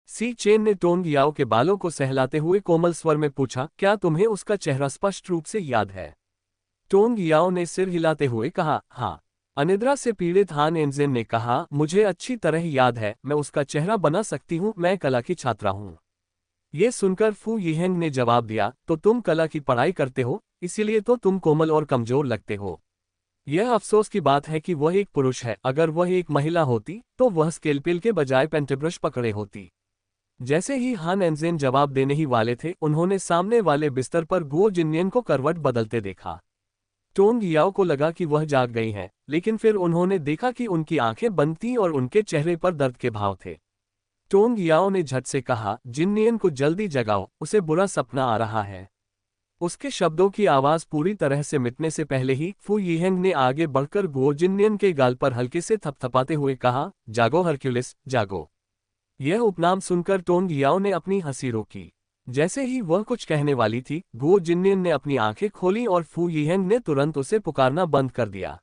सी chain ने टोंग याओ के बालों को सहलाते हुए कोमल स्वर में पूछा, क्या तुम्हें उसका चेहरा स्पष्ट रूप से याद है? टोंग याओ ने सिर हिलाते हुए कहा, हाँ। अनिद्रा से पीड़ित हान एनजेन ने कहा, मुझे अच्छी तरह याद है, मैं उसका चेहरा बना सकती हूँ, मैं कला की छात्रा हूँ। ये सुनकर फू यिहेंग ने जवाब दिया, तो तुम कला की पढ़ाई करते हो, इसीलिए तो तुम कोमल और कमजोर लगते हो। यह अफसोस की बात है कि वह एक पुरुष है, अगर वह एक महिला होती तो वह स्केलपेल के बजाय पेंटेब्रश पकड़े होती। जैसे ही हान एनजेन जवाब देने ही वाले थे, उन्होंने सामने वाले बिस्तर पर गुओ जिन्नियन को करवट बदलते देखा। टोंग याओ को लगा कि वह जाग गई हैं, लेकिन फिर उन्होंने देखा कि उनकी आंखें बंद थीं और उनके चेहरे पर दर्द के भाव थे। टोंग याओ ने झट से कहा, जिन्नियन को जल्दी जगाओ, उसे बुरा सपना आ रहा है। उसके शब्दों की आवाज पूरी तरह से मिटने से पहले ही फू यिहेंग ने आगे बढ़कर गुओ जिन्नियन के गाल पर हल्के से थपथपाते हुए कहा, जागो हरक्यूलिस, जागो। यह उपनाम सुनकर टोंग याओ ने अपनी हंसी रोकी। जैसे ही वह कुछ कहने वाली थी, गुओ जिन्नियन ने अपनी आंखें खोली और फू यिहेंग ने तुरंत उसे पुकारना बंद कर दिया।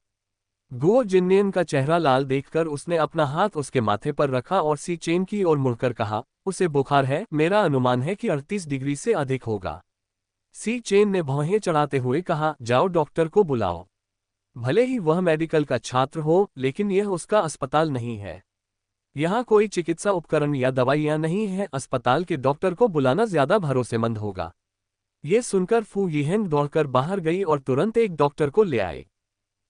गुओ जिन्नियन का चेहरा लाल देखकर उसने अपना हाथ उसके माथे पर रखा और सी चेन की ओर मुड़कर कहा, उसे बुखार है, मेरा अनुमान है कि 38 डिग्री से अधिक होगा। सी चेन ने भौहें चढ़ाते हुए कहा, जाओ डॉक्टर को बुलाओ। भले ही वह मेडिकल का छात्र हो, लेकिन यह उसका अस्पताल नहीं है। यहाँ कोई चिकित्सा उपकरण या दवाइयाँ नहीं है, अस्पताल के डॉक्टर को बुलाना ज्यादा भरोसेमंद होगा। ये सुनकर फू यिहेंग दौड़कर बाहर गई और तुरंत एक डॉक्टर को ले आए।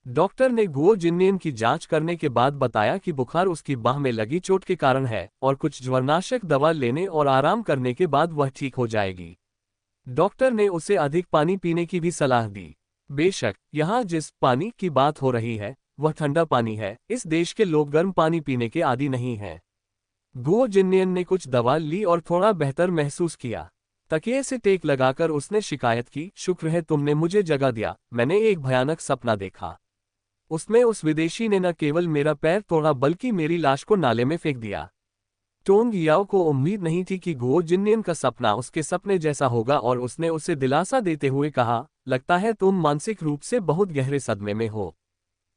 डॉक्टर ने गुओ जिन्नियन की जांच करने के बाद बताया कि बुखार उसकी बाह में लगी चोट के कारण है और कुछ ज्वरनाशक दवा लेने और आराम करने के बाद वह ठीक हो जाएगी। डॉक्टर ने उसे अधिक पानी पीने की भी सलाह दी। बेशक, यहाँ जिस पानी की बात हो रही है वह ठंडा पानी है, इस देश के लोग गर्म पानी पीने के आदी नहीं हैं। गुओ जिन्नियन ने कुछ दवा ली और थोड़ा बेहतर महसूस किया। तकिए से टेक लगाकर उसने शिकायत की, शुक्र है तुमने मुझे जगा दिया, मैंने एक भयानक सपना देखा। उसमें उस विदेशी ने न केवल मेरा पैर तोड़ा बल्कि मेरी लाश को नाले में फेंक दिया। टोंग याओ को उम्मीद नहीं थी कि गुओ जिन्नियन का सपना उसके सपने जैसा होगा और उसने उसे दिलासा देते हुए कहा, लगता है तुम मानसिक रूप से बहुत गहरे सदमे में हो।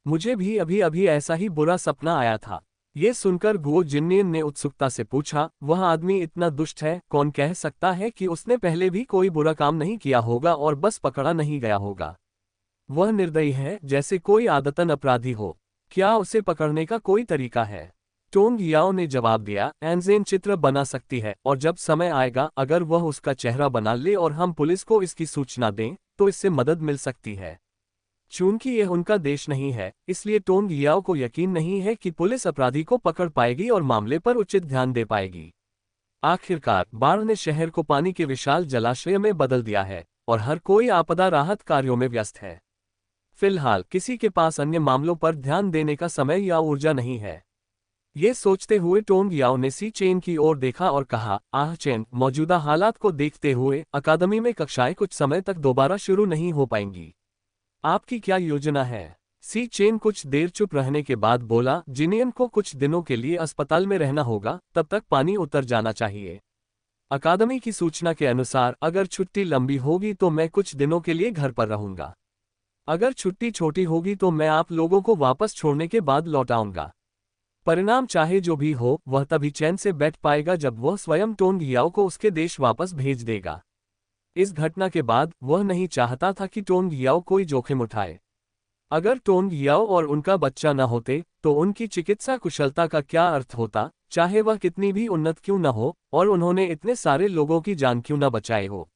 मुझे भी अभी अभी ऐसा ही बुरा सपना आया था। ये सुनकर गुओ जिन्नियन ने उत्सुकता से पूछा, वह आदमी इतना दुष्ट है, कौन कह सकता है कि उसने पहले भी कोई बुरा काम नहीं किया होगा और बस पकड़ा नहीं गया होगा। वह निर्दयी है, जैसे कोई आदतन अपराधी हो। क्या उसे पकड़ने का कोई तरीका है? टोंग याओ ने जवाब दिया, एनजेन चित्र बना सकती है और जब समय आएगा अगर वह उसका चेहरा बना ले और हम पुलिस को इसकी सूचना दें तो इससे मदद मिल सकती है। चूंकि यह उनका देश नहीं है, इसलिए टोंग याओ को यकीन नहीं है कि पुलिस अपराधी को पकड़ पाएगी और मामले पर उचित ध्यान दे पाएगी। आखिरकार बाढ़ ने शहर को पानी के विशाल जलाशय में बदल दिया है और हर कोई आपदा राहत कार्यों में व्यस्त है। फिलहाल किसी के पास अन्य मामलों पर ध्यान देने का समय या ऊर्जा नहीं है। ये सोचते हुए टोंग याओ ने सी चेन की ओर देखा और कहा, आह चेन, मौजूदा हालात को देखते हुए अकादमी में कक्षाएं कुछ समय तक दोबारा शुरू नहीं हो पाएंगी। आपकी क्या योजना है? सी चेन कुछ देर चुप रहने के बाद बोला, जिनियन को कुछ दिनों के लिए अस्पताल में रहना होगा, तब तक पानी उतर जाना चाहिए। अकादमी की सूचना के अनुसार अगर छुट्टी लंबी होगी तो मैं कुछ दिनों के लिए घर पर रहूंगा। अगर छुट्टी छोटी होगी तो मैं आप लोगों को वापस छोड़ने के बाद लौट आऊंगा। परिणाम चाहे जो भी हो, वह तभी चैन से बैठ पाएगा जब वह स्वयं टोंग याओ को उसके देश वापस भेज देगा। इस घटना के बाद वह नहीं चाहता था कि टोंग याओ कोई जोखिम उठाए। अगर टोंग याओ और उनका बच्चा न होते तो उनकी चिकित्सा कुशलता का क्या अर्थ होता, चाहे वह कितनी भी उन्नत क्यों न हो और उन्होंने इतने सारे लोगों की जान क्यों न बचाई हो।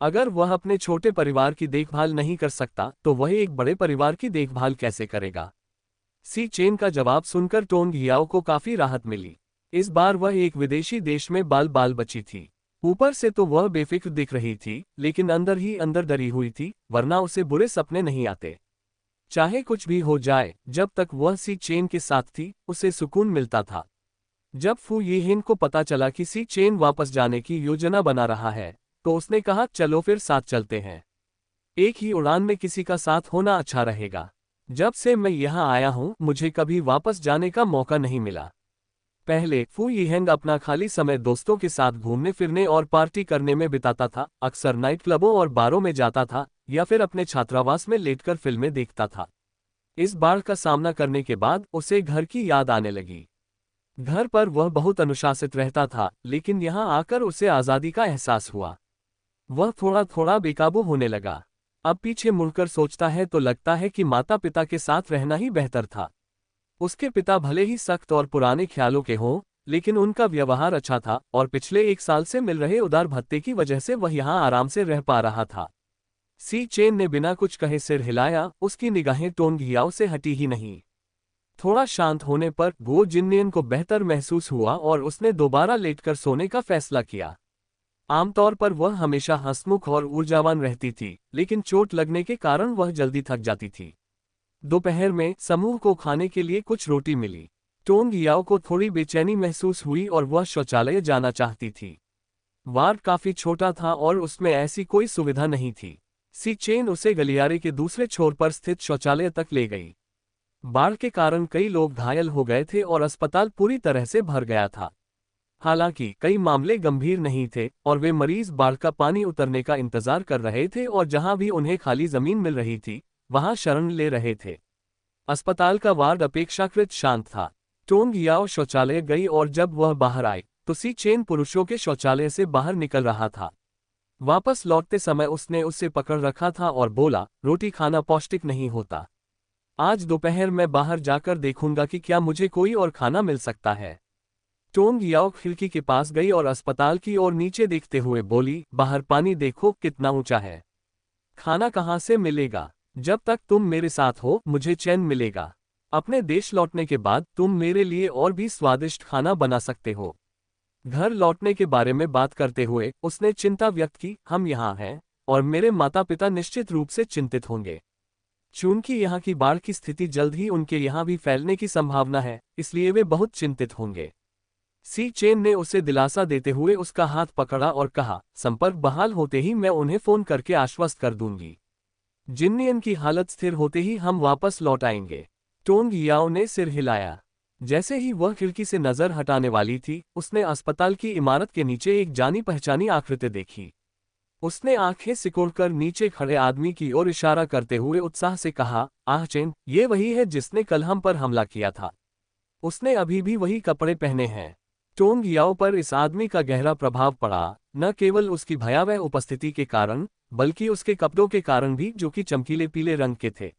अगर वह अपने छोटे परिवार की देखभाल नहीं कर सकता तो वह एक बड़े परिवार की देखभाल कैसे करेगा? सी चेन का जवाब सुनकर टोंग याओ को काफी राहत मिली। इस बार वह एक विदेशी देश में बाल बाल बची थी। ऊपर से तो वह बेफिक्र दिख रही थी, लेकिन अंदर ही अंदर डरी हुई थी, वरना उसे बुरे सपने नहीं आते। चाहे कुछ भी हो जाए, जब तक वह सी चेन के साथ थी उसे सुकून मिलता था। जब फू यिहेंग को पता चला कि सी चेन वापस जाने की योजना बना रहा है तो उसने कहा, चलो फिर साथ चलते हैं। एक ही उड़ान में किसी का साथ होना अच्छा रहेगा। जब से मैं यहाँ आया हूँ मुझे कभी वापस जाने का मौका नहीं मिला। पहले फू यिहेंग अपना खाली समय दोस्तों के साथ घूमने फिरने और पार्टी करने में बिताता था, अक्सर नाइट क्लबों और बारों में जाता था या फिर अपने छात्रावास में लेटकर फिल्में देखता था। इस बाढ़ का सामना करने के बाद उसे घर की याद आने लगी। घर पर वह बहुत अनुशासित रहता था, लेकिन यहाँ आकर उसे आज़ादी का एहसास हुआ। वह थोड़ा थोड़ा बेकाबू होने लगा। अब पीछे मुड़कर सोचता है तो लगता है कि माता पिता के साथ रहना ही बेहतर था। उसके पिता भले ही सख्त और पुराने ख्यालों के हों, लेकिन उनका व्यवहार अच्छा था और पिछले 1 साल से मिल रहे उदार भत्ते की वजह से वह यहाँ आराम से रह पा रहा था। सी चेन ने बिना कुछ कहे सिर हिलाया, उसकी निगाहें टोंग घियाओ से हटी ही नहीं। थोड़ा शांत होने पर गो जिन्नियन को बेहतर महसूस हुआ और उसने दोबारा लेटकर सोने का फैसला किया। आमतौर पर वह हमेशा हंसमुख और ऊर्जावान रहती थी, लेकिन चोट लगने के कारण वह जल्दी थक जाती थी। दोपहर में समूह को खाने के लिए कुछ रोटी मिली। टोंग याओ को थोड़ी बेचैनी महसूस हुई और वह शौचालय जाना चाहती थी। वार्ड काफी छोटा था और उसमें ऐसी कोई सुविधा नहीं थी। सी चेन उसे गलियारे के दूसरे छोर पर स्थित शौचालय तक ले गई। बाढ़ के कारण कई लोग घायल हो गए थे और अस्पताल पूरी तरह से भर गया था। हालांकि कई मामले गंभीर नहीं थे और वे मरीज बाढ़ का पानी उतरने का इंतजार कर रहे थे और जहां भी उन्हें खाली जमीन मिल रही थी वहां शरण ले रहे थे। अस्पताल का वार्ड अपेक्षाकृत शांत था। टोंग याओ शौचालय गई और जब वह बाहर आई तो सी चेन पुरुषों के शौचालय से बाहर निकल रहा था। वापस लौटते समय उसने उसे पकड़ रखा था और बोला, रोटी खाना पौष्टिक नहीं होता। आज दोपहर मैं बाहर जाकर देखूंगा कि क्या मुझे कोई और खाना मिल सकता है। टोंग याओ खिड़की के पास गई और अस्पताल की ओर नीचे देखते हुए बोली, बाहर पानी देखो कितना ऊंचा है। खाना कहाँ से मिलेगा? जब तक तुम मेरे साथ हो मुझे चैन मिलेगा। अपने देश लौटने के बाद तुम मेरे लिए और भी स्वादिष्ट खाना बना सकते हो। घर लौटने के बारे में बात करते हुए उसने चिंता व्यक्त की, हम यहाँ हैं और मेरे माता पिता निश्चित रूप से चिंतित होंगे। चूंकि यहाँ की बाढ़ की स्थिति जल्द ही उनके यहाँ भी फैलने की संभावना है, इसलिए वे बहुत चिंतित होंगे। सी चेन ने उसे दिलासा देते हुए उसका हाथ पकड़ा और कहा, संपर्क बहाल होते ही मैं उन्हें फोन करके आश्वस्त कर दूंगी। जिन्नियन की हालत स्थिर होते ही हम वापस लौट आएंगे। टोंग याओ ने सिर हिलाया। जैसे ही वह खिड़की से नजर हटाने वाली थी उसने अस्पताल की इमारत के नीचे एक जानी पहचानी आकृति देखी। उसने आंखें सिकोड़कर नीचे खड़े आदमी की ओर इशारा करते हुए उत्साह से कहा, आह चेन, ये वही है जिसने कल हम पर हमला किया था। उसने अभी भी वही कपड़े पहने हैं। टोंग याओ पर इस आदमी का गहरा प्रभाव पड़ा, न केवल उसकी भयावह उपस्थिति के कारण बल्कि उसके कपड़ों के कारण भी, जो कि चमकीले पीले रंग के थे।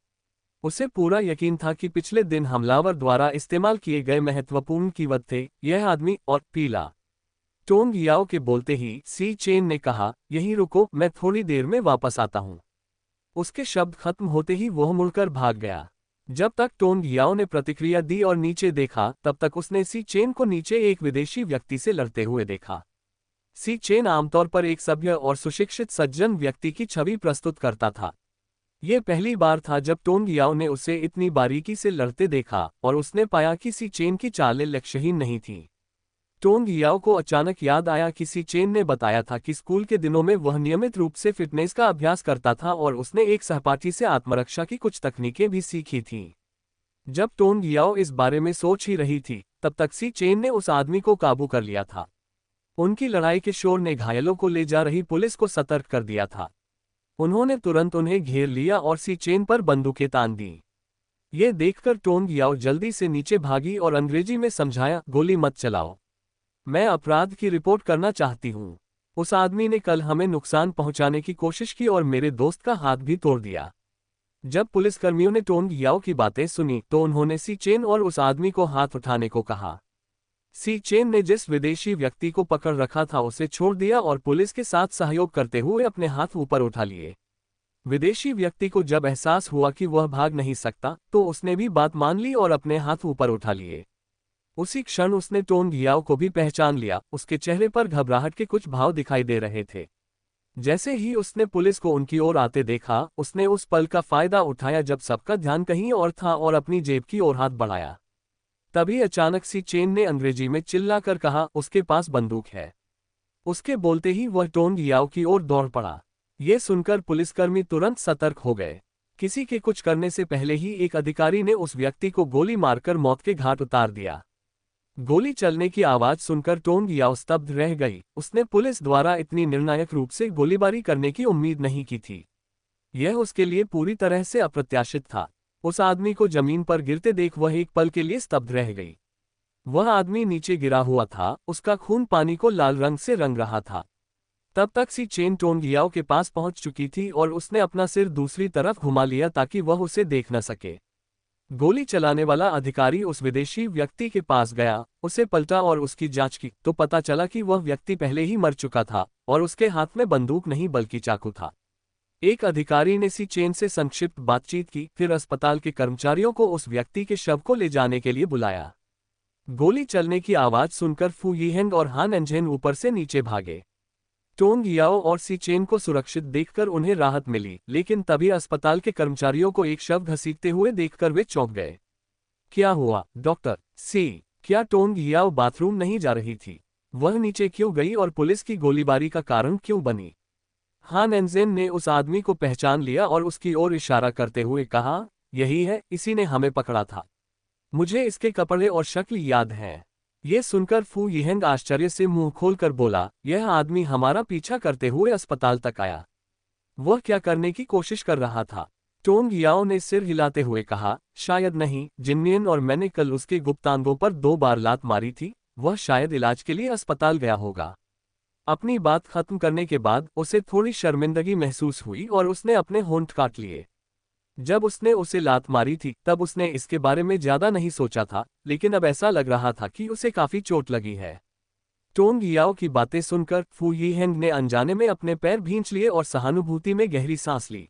उसे पूरा यकीन था कि पिछले दिन हमलावर द्वारा इस्तेमाल किए गए महत्वपूर्ण कीवर्ड थे, यह आदमी और पीला। टोंग याओ के बोलते ही सी चेन ने कहा, यहीं रुको, मैं थोड़ी देर में वापस आता हूं। उसके शब्द खत्म होते ही वह मुड़कर भाग गया। जब तक टोंग याओ ने प्रतिक्रिया दी और नीचे देखा तब तक उसने सी चेन को नीचे एक विदेशी व्यक्ति से लड़ते हुए देखा। सी चेन आमतौर पर एक सभ्य और सुशिक्षित सज्जन व्यक्ति की छवि प्रस्तुत करता था। यह पहली बार था जब टोंग याओ ने उसे इतनी बारीकी से लड़ते देखा और उसने पाया कि सी चेन की चालें लक्ष्यहीन नहीं थीं। टोंग याओ को अचानक याद आया कि सी चेन ने बताया था कि स्कूल के दिनों में वह नियमित रूप से फिटनेस का अभ्यास करता था और उसने एक सहपाठी से आत्मरक्षा की कुछ तकनीकें भी सीखी थीं। जब टोंग याओ इस बारे में सोच ही रही थी तब तक सी चेन ने उस आदमी को काबू कर लिया था। उनकी लड़ाई के शोर ने घायलों को ले जा रही पुलिस को सतर्क कर दिया था। उन्होंने तुरंत उन्हें घेर लिया और सी चेन पर बंदूकें तान दी। ये देखकर टोंग याओ जल्दी से नीचे भागी और अंग्रेजी में समझाया, गोली मत चलाओ, मैं अपराध की रिपोर्ट करना चाहती हूँ। उस आदमी ने कल हमें नुकसान पहुंचाने की कोशिश की और मेरे दोस्त का हाथ भी तोड़ दिया। जब पुलिसकर्मियों ने टोंग याओ की बातें सुनी तो उन्होंने सी चेन और उस आदमी को हाथ उठाने को कहा। सी चेन ने जिस विदेशी व्यक्ति को पकड़ रखा था उसे छोड़ दिया और पुलिस के साथ सहयोग करते हुए अपने हाथ ऊपर उठा लिए। विदेशी व्यक्ति को जब एहसास हुआ कि वह भाग नहीं सकता तो उसने भी बात मान ली और अपने हाथ ऊपर उठा लिए। उसी क्षण उसने टोंग याओ को भी पहचान लिया। उसके चेहरे पर घबराहट के कुछ भाव दिखाई दे रहे थे। जैसे ही उसने पुलिस को उनकी ओर आते देखा उसने उस पल का फायदा उठाया जब सबका ध्यान कहीं और था और अपनी जेब की ओर हाथ बढ़ाया। तभी अचानक सी चेन ने अंग्रेजी में चिल्लाकर कहा, उसके पास बंदूक है। उसके बोलते ही वह टोंग याओ की ओर दौड़ पड़ा। ये सुनकर पुलिसकर्मी तुरंत सतर्क हो गए। किसी के कुछ करने से पहले ही एक अधिकारी ने उस व्यक्ति को गोली मारकर मौत के घाट उतार दिया। गोली चलने की आवाज सुनकर टोंग याओ स्तब्ध रह गई। उसने पुलिस द्वारा इतनी निर्णायक रूप से गोलीबारी करने की उम्मीद नहीं की थी। यह उसके लिए पूरी तरह से अप्रत्याशित था। उस आदमी को जमीन पर गिरते देख वह एक पल के लिए स्तब्ध रह गई। वह आदमी नीचे गिरा हुआ था, उसका खून पानी को लाल रंग से रंग रहा था। तब तक सी चेन टोंग याओ के पास पहुंच चुकी थी और उसने अपना सिर दूसरी तरफ घुमा लिया ताकि वह उसे देख न सके। गोली चलाने वाला अधिकारी उस विदेशी व्यक्ति के पास गया, उसे पलटा और उसकी जांच की तो पता चला कि वह व्यक्ति पहले ही मर चुका था और उसके हाथ में बंदूक नहीं बल्कि चाकू था। एक अधिकारी ने सी चेन से संक्षिप्त बातचीत की, फिर अस्पताल के कर्मचारियों को उस व्यक्ति के शव को ले जाने के लिए बुलाया। गोली चलने की आवाज सुनकर फू यीहेंग और हान एंझेन ऊपर से नीचे भागे। टोंग याओ और सी चेन को सुरक्षित देखकर उन्हें राहत मिली, लेकिन तभी अस्पताल के कर्मचारियों को एक शव घसीटते हुए देखकर वे चौंक गए। क्या हुआ डॉक्टर सी? क्या टोंग याओ बाथरूम नहीं जा रही थी? वह नीचे क्यों गई और पुलिस की गोलीबारी का कारण क्यों बनी? हान एंजेन ने उस आदमी को पहचान लिया और उसकी ओर इशारा करते हुए कहा, यही है, इसी ने हमें पकड़ा था। मुझे इसके कपड़े और शक्ल याद है। ये सुनकर फू यीहेंग आश्चर्य से मुंह खोलकर बोला, यह आदमी हमारा पीछा करते हुए अस्पताल तक आया। वह क्या करने की कोशिश कर रहा था? टोंग याओ ने सिर हिलाते हुए कहा, शायद नहीं, जिन्नियन और मैंने कल उसके गुप्तांगों पर 2 बार लात मारी थी, वह शायद इलाज के लिए अस्पताल गया होगा। अपनी बात खत्म करने के बाद उसे थोड़ी शर्मिंदगी महसूस हुई और उसने अपने होंठ काट लिए। जब उसने उसे लात मारी थी तब उसने इसके बारे में ज्यादा नहीं सोचा था, लेकिन अब ऐसा लग रहा था कि उसे काफी चोट लगी है। टोंग याओ की बातें सुनकर फू यीहेंग ने अनजाने में अपने पैर भींच लिए और सहानुभूति में गहरी सांस ली।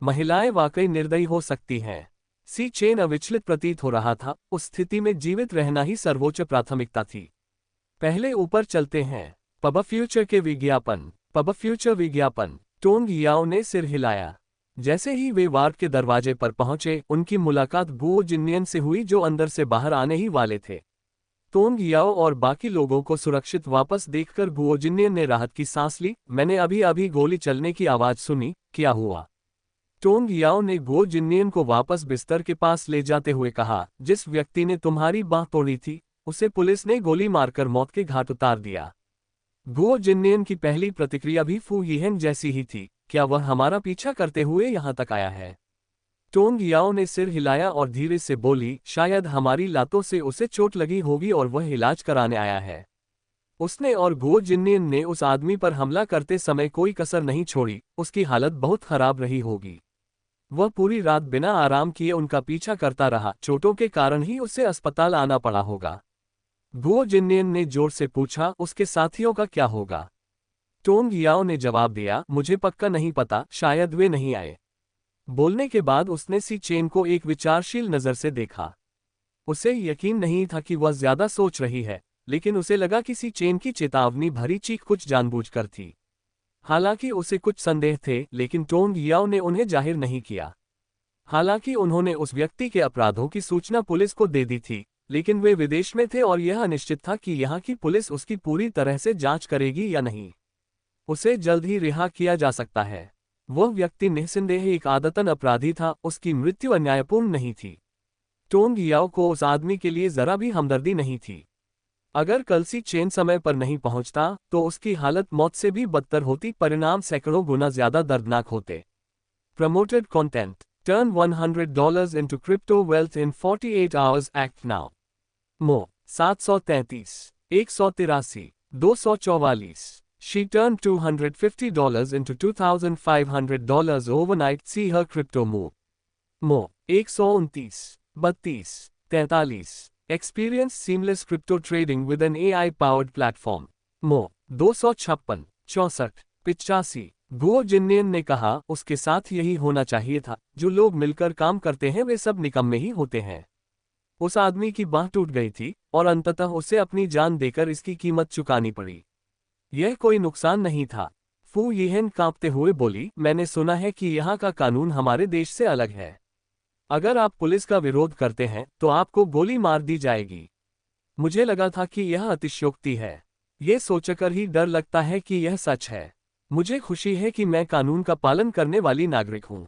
महिलाएं वाकई निर्दयी हो सकती हैं। सी चेन अविचलित प्रतीत हो रहा था, उस स्थिति में जीवित रहना ही सर्वोच्च प्राथमिकता थी। पहले ऊपर चलते हैं। पब फ्यूचर के विज्ञापन। पब फ्यूचर विज्ञापन। टोंग याओ ने सिर हिलाया। जैसे ही वे वार्ड के दरवाजे पर पहुंचे, उनकी मुलाकात गुओ जिन्नियन से हुई जो अंदर से बाहर आने ही वाले थे। टोंग याओ और बाकी लोगों को सुरक्षित वापस देखकर गुओ जिन्नियन ने राहत की सांस ली। मैंने अभी अभी गोली चलने की आवाज सुनी, क्या हुआ? टोंग याओ ने गुओ जिन्नियन को वापस बिस्तर के पास ले जाते हुए कहा, जिस व्यक्ति ने तुम्हारी बांह तोड़ी थी उसे पुलिस ने गोली मारकर मौत के घाट उतार दिया। गुओ जिन्नियन की पहली प्रतिक्रिया भी फू यीहेंग जैसी ही थी, क्या वह हमारा पीछा करते हुए यहां तक आया है? टोंग याओ ने सिर हिलाया और धीरे से बोली, शायद हमारी लातों से उसे चोट लगी होगी और वह इलाज कराने आया है। उसने और गुओ जिन्नियन ने उस आदमी पर हमला करते समय कोई कसर नहीं छोड़ी, उसकी हालत बहुत खराब रही होगी। वह पूरी रात बिना आराम किए उनका पीछा करता रहा, चोटों के कारण ही उसे अस्पताल आना पड़ा होगा। गुओ जिन्नियन ने जोर से पूछा, उसके साथियों का क्या होगा? टोंग याओ ने जवाब दिया, मुझे पक्का नहीं पता, शायद वे नहीं आए। बोलने के बाद उसने सी चेन को एक विचारशील नजर से देखा। उसे यकीन नहीं था कि वह ज्यादा सोच रही है, लेकिन उसे लगा कि सी चेन की चेतावनी भरी चीख कुछ जानबूझकर थी। हालांकि उसे कुछ संदेह थे, लेकिन टोंग याओ ने उन्हें जाहिर नहीं किया। हालांकि उन्होंने उस व्यक्ति के अपराधों की सूचना पुलिस को दे दी थी, लेकिन वे विदेश में थे और यह अनिश्चित था कि यहाँ की पुलिस उसकी पूरी तरह से जांच करेगी या नहीं। उसे जल्द ही रिहा किया जा सकता है। वह व्यक्ति निस्संदेह एक आदतन अपराधी था, उसकी मृत्यु अन्यायपूर्ण नहीं थी। टोंग याओ को उस आदमी के लिए जरा भी हमदर्दी नहीं थी। अगर कल सी चेन समय पर नहीं पहुंचता तो उसकी हालत मौत से भी बदतर होती, परिणाम सैकड़ों गुना ज्यादा दर्दनाक होते। Promoted content. Turn $100 into crypto wealth in 48 hours, act now। मो 733 183 244। She turned $250 into $2,500 overnight, see her crypto move। मो 129 32 43। Experience seamless crypto trading with an AI-powered platform। मो 256 64 85। गुओ जिन्नियन ने कहा, उसके साथ यही होना चाहिए था, जो लोग मिलकर काम करते हैं वे सब निकम्मे ही होते हैं। उस आदमी की बांह टूट गई थी और अंततः उसे अपनी जान देकर इसकी कीमत चुकानी पड़ी। यह कोई नुकसान नहीं था। फू यीहेंग कांपते हुए बोली, मैंने सुना है कि यहाँ का कानून हमारे देश से अलग है। अगर आप पुलिस का विरोध करते हैं तो आपको गोली मार दी जाएगी। मुझे लगा था कि यह अतिशयोक्ति है। ये सोचकर ही डर लगता है कि यह सच है। मुझे खुशी है कि मैं कानून का पालन करने वाली नागरिक हूँ।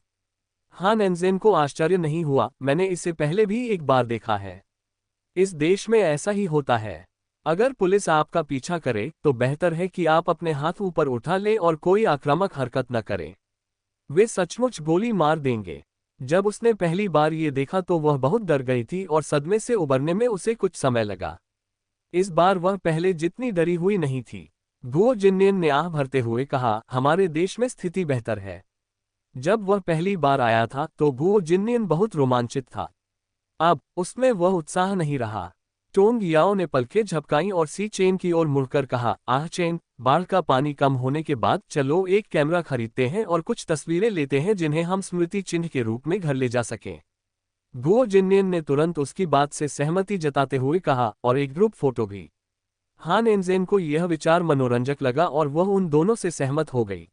हान एंजेन को आश्चर्य नहीं हुआ, मैंने इसे पहले भी एक बार देखा है। इस देश में ऐसा ही होता है। अगर पुलिस आपका पीछा करे तो बेहतर है कि आप अपने हाथ ऊपर उठा लें और कोई आक्रामक हरकत न करें। वे सचमुच गोली मार देंगे। जब उसने पहली बार ये देखा तो वह बहुत डर गई थी और सदमे से उबरने में उसे कुछ समय लगा। इस बार वह पहले जितनी डरी हुई नहीं थी। गुओ जिन्नियन ने आह भरते हुए कहा, हमारे देश में स्थिति बेहतर है। जब वह पहली बार आया था तो गुओ जिन्नियन बहुत रोमांचित था। अब उसमें वह उत्साह नहीं रहा। टोंग याओ ने पलकें झपकाईं और सी चेन की ओर मुड़कर कहा, आह चेन, बाढ़ का पानी कम होने के बाद चलो एक कैमरा खरीदते हैं और कुछ तस्वीरें लेते हैं जिन्हें हम स्मृति चिन्ह के रूप में घर ले जा सकें। गुओ जिन्नियन ने तुरंत उसकी बात से सहमति जताते हुए कहा, और एक ग्रुप फोटो भी। हान एनजेन को यह विचार मनोरंजक लगा और वह उन दोनों से सहमत हो गई।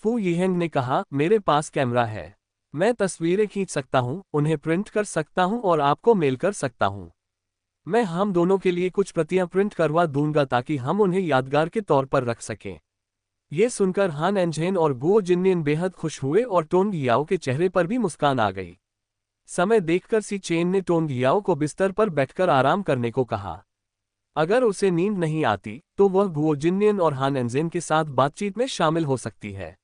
फू यिहेंग ने कहा, मेरे पास कैमरा है। मैं तस्वीरें खींच सकता हूं, उन्हें प्रिंट कर सकता हूं और आपको मेल कर सकता हूं। मैं हम दोनों के लिए कुछ प्रतियां प्रिंट करवा दूंगा ताकि हम उन्हें यादगार के तौर पर रख सकें। ये सुनकर हान एनजेन और गुओ जिन्नियन बेहद खुश हुए और टोंग याओ के चेहरे पर भी मुस्कान आ गई। समय देखकर सी चेन ने टोंग याओ को बिस्तर पर बैठकर आराम करने को कहा। अगर उसे नींद नहीं आती तो वह गुओ जिन्नियन और हान एनजेन के साथ बातचीत में शामिल हो सकती है।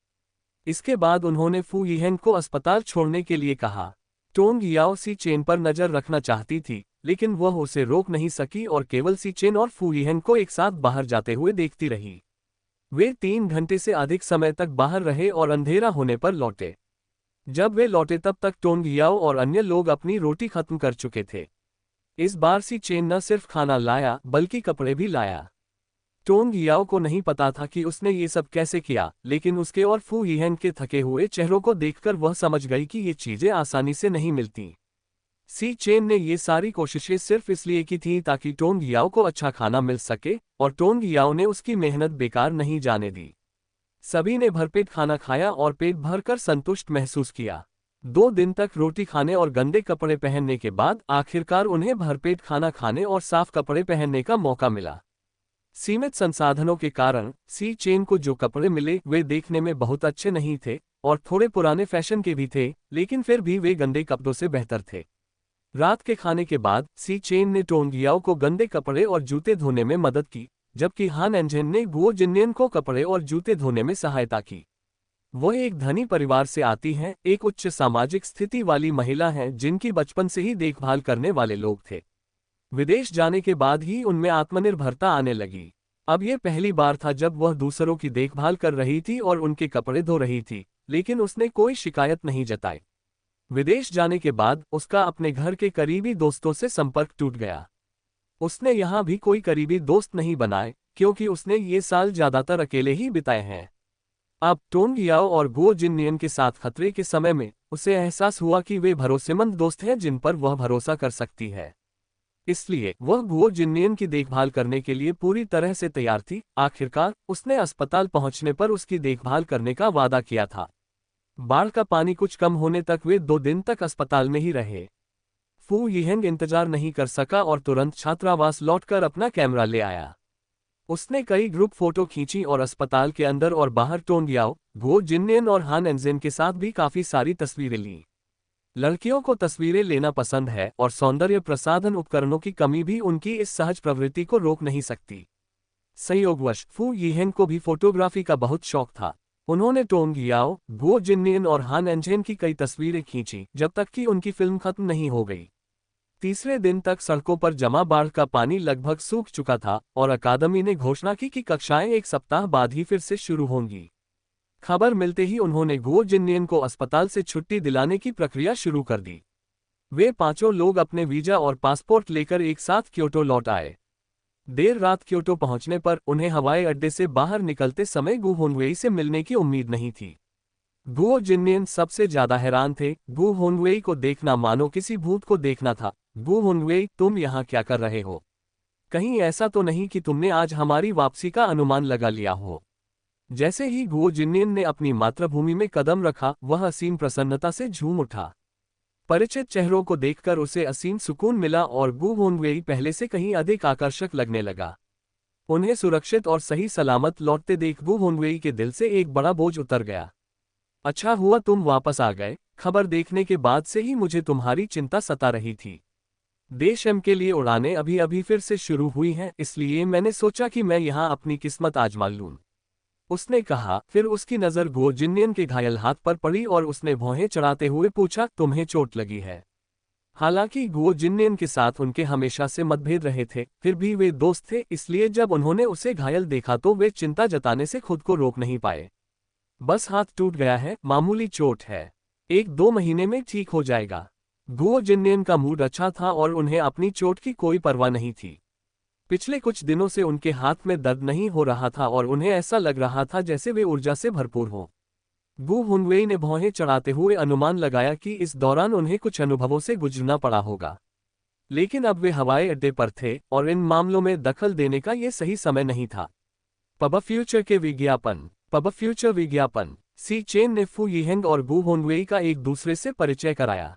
इसके बाद उन्होंने फू यिहेंग को अस्पताल छोड़ने के लिए कहा। टोंग याओ सी चेन पर नजर रखना चाहती थी, लेकिन वह उसे रोक नहीं सकी और केवल सी चेन और फू यिहेंग को एक साथ बाहर जाते हुए देखती रही। वे 3 घंटे से अधिक समय तक बाहर रहे और अंधेरा होने पर लौटे। जब वे लौटे तब तक टोंग याओ और अन्य लोग अपनी रोटी खत्म कर चुके थे। इस बार सी चेन न सिर्फ खाना लाया बल्कि कपड़े भी लाया। टोंग याओ को नहीं पता था कि उसने ये सब कैसे किया, लेकिन उसके और फू यिहेंग के थके हुए चेहरों को देखकर वह समझ गई कि ये चीजें आसानी से नहीं मिलती। सी चेन ने ये सारी कोशिशें सिर्फ इसलिए की थी ताकि टोंग याओ को अच्छा खाना मिल सके, और टोंग याओ ने उसकी मेहनत बेकार नहीं जाने दी। सभी ने भरपेट खाना खाया और पेट भरकर संतुष्ट महसूस किया। 2 दिन तक रोटी खाने और गंदे कपड़े पहनने के बाद आखिरकार उन्हें भरपेट खाना खाने और साफ कपड़े पहनने का मौका मिला। सीमित संसाधनों के कारण सी चेन को जो कपड़े मिले वे देखने में बहुत अच्छे नहीं थे और थोड़े पुराने फैशन के भी थे, लेकिन फिर भी वे गंदे कपड़ों से बेहतर थे। रात के खाने के बाद सी चेन ने टोंग याओ को गंदे कपड़े और जूते धोने में मदद की, जबकि हान एनजेन ने गुओ जिन्नियन को कपड़े और जूते धोने में सहायता की। वह एक धनी परिवार से आती हैं, एक उच्च सामाजिक स्थिति वाली महिला हैं जिनकी बचपन से ही देखभाल करने वाले लोग थे। विदेश जाने के बाद ही उनमें आत्मनिर्भरता आने लगी। अब यह पहली बार था जब वह दूसरों की देखभाल कर रही थी और उनके कपड़े धो रही थी, लेकिन उसने कोई शिकायत नहीं जताई। विदेश जाने के बाद उसका अपने घर के करीबी दोस्तों से संपर्क टूट गया। उसने यहाँ भी कोई करीबी दोस्त नहीं बनाए, क्योंकि उसने ये साल ज्यादातर अकेले ही बिताए हैं। अब टोंग याओ और गुओ जिन्नियन के साथ खतरे के समय में उसे एहसास हुआ कि वे भरोसेमंद दोस्त हैं जिन पर वह भरोसा कर सकती है। इसलिए वह गुओ जिन्नियन की देखभाल करने के लिए पूरी तरह से तैयार थी। आखिरकार उसने अस्पताल पहुंचने पर उसकी देखभाल करने का वादा किया था। बाढ़ का पानी कुछ कम होने तक वे 2 दिन तक अस्पताल में ही रहे। फू यिहेंग इंतजार नहीं कर सका और तुरंत छात्रावास लौटकर अपना कैमरा ले आया। उसने कई ग्रुप फोटो खींची और अस्पताल के अंदर और बाहर टोंग याओ, गुओ जिन्नियन और हान एनजेन के साथ भी काफी सारी तस्वीरें लीं। लड़कियों को तस्वीरें लेना पसंद है और सौंदर्य प्रसाधन उपकरणों की कमी भी उनकी इस सहज प्रवृत्ति को रोक नहीं सकती। संयोगवश फू यिहेंग को भी फोटोग्राफी का बहुत शौक था। उन्होंने टोंग याओ, गुओ जिन्नियन और हान एनजेन की कई तस्वीरें खींची जब तक कि उनकी फिल्म खत्म नहीं हो गई। तीसरे दिन तक सड़कों पर जमा बाढ़ का पानी लगभग सूख चुका था और अकादमी ने घोषणा की कि कक्षाएं 1 सप्ताह बाद ही फिर से शुरू होंगी। खबर मिलते ही उन्होंने गुओ जिन्नियन को अस्पताल से छुट्टी दिलाने की प्रक्रिया शुरू कर दी। वे पांचों लोग अपने वीजा और पासपोर्ट लेकर एक साथ क्योटो लौट आए। देर रात क्योटो पहुंचने पर उन्हें हवाई अड्डे से बाहर निकलते समय गु होनवेई से मिलने की उम्मीद नहीं थी। गुओ जिन्नियन सबसे ज्यादा हैरान थे। गु होनवेई को देखना मानो किसी भूत को देखना था। गु होनवेई, तुम यहाँ क्या कर रहे हो? कहीं ऐसा तो नहीं कि तुमने आज हमारी वापसी का अनुमान लगा लिया हो? जैसे ही गुओ जिन्नियन ने अपनी मातृभूमि में कदम रखा, वह असीम प्रसन्नता से झूम उठा। परिचित चेहरों को देखकर उसे असीम सुकून मिला और गु होनवेई पहले से कहीं अधिक आकर्षक लगने लगा। उन्हें सुरक्षित और सही सलामत लौटते देख गु होनवेई के दिल से एक बड़ा बोझ उतर गया। अच्छा हुआ तुम वापस आ गए। खबर देखने के बाद से ही मुझे तुम्हारी चिंता सता रही थी। देश एम के लिए उड़ानें अभी अभी फिर से शुरू हुई हैं, इसलिए मैंने सोचा कि मैं यहाँ अपनी किस्मत आजमा लूं। उसने कहा। फिर उसकी नज़र गुओ जिन्नियन के घायल हाथ पर पड़ी और उसने भौहें चढ़ाते हुए पूछा, तुम्हें चोट लगी है? हालांकि गुओ जिन्नियन के साथ उनके हमेशा से मतभेद रहे थे, फिर भी वे दोस्त थे, इसलिए जब उन्होंने उसे घायल देखा तो वे चिंता जताने से खुद को रोक नहीं पाए। बस हाथ टूट गया है, मामूली चोट है, 1-2 महीने में ठीक हो जाएगा। गुओ जिन्नियन का मूड अच्छा था और उन्हें अपनी चोट की कोई परवाह नहीं थी। पिछले कुछ दिनों से उनके हाथ में दर्द नहीं हो रहा था और उन्हें ऐसा लग रहा था जैसे वे ऊर्जा से भरपूर हों। गु हुनवेई ने भौहें चढ़ाते हुए अनुमान लगाया कि इस दौरान उन्हें कुछ अनुभवों से गुजरना पड़ा होगा। लेकिन अब वे हवाई अड्डे पर थे और इन मामलों में दखल देने का ये सही समय नहीं था। पब फ्यूचर के विज्ञापन। पब फ्यूचर विज्ञापन। सी चेन ने फू यिहेंग और गु हुनवेई का एक दूसरे से परिचय कराया।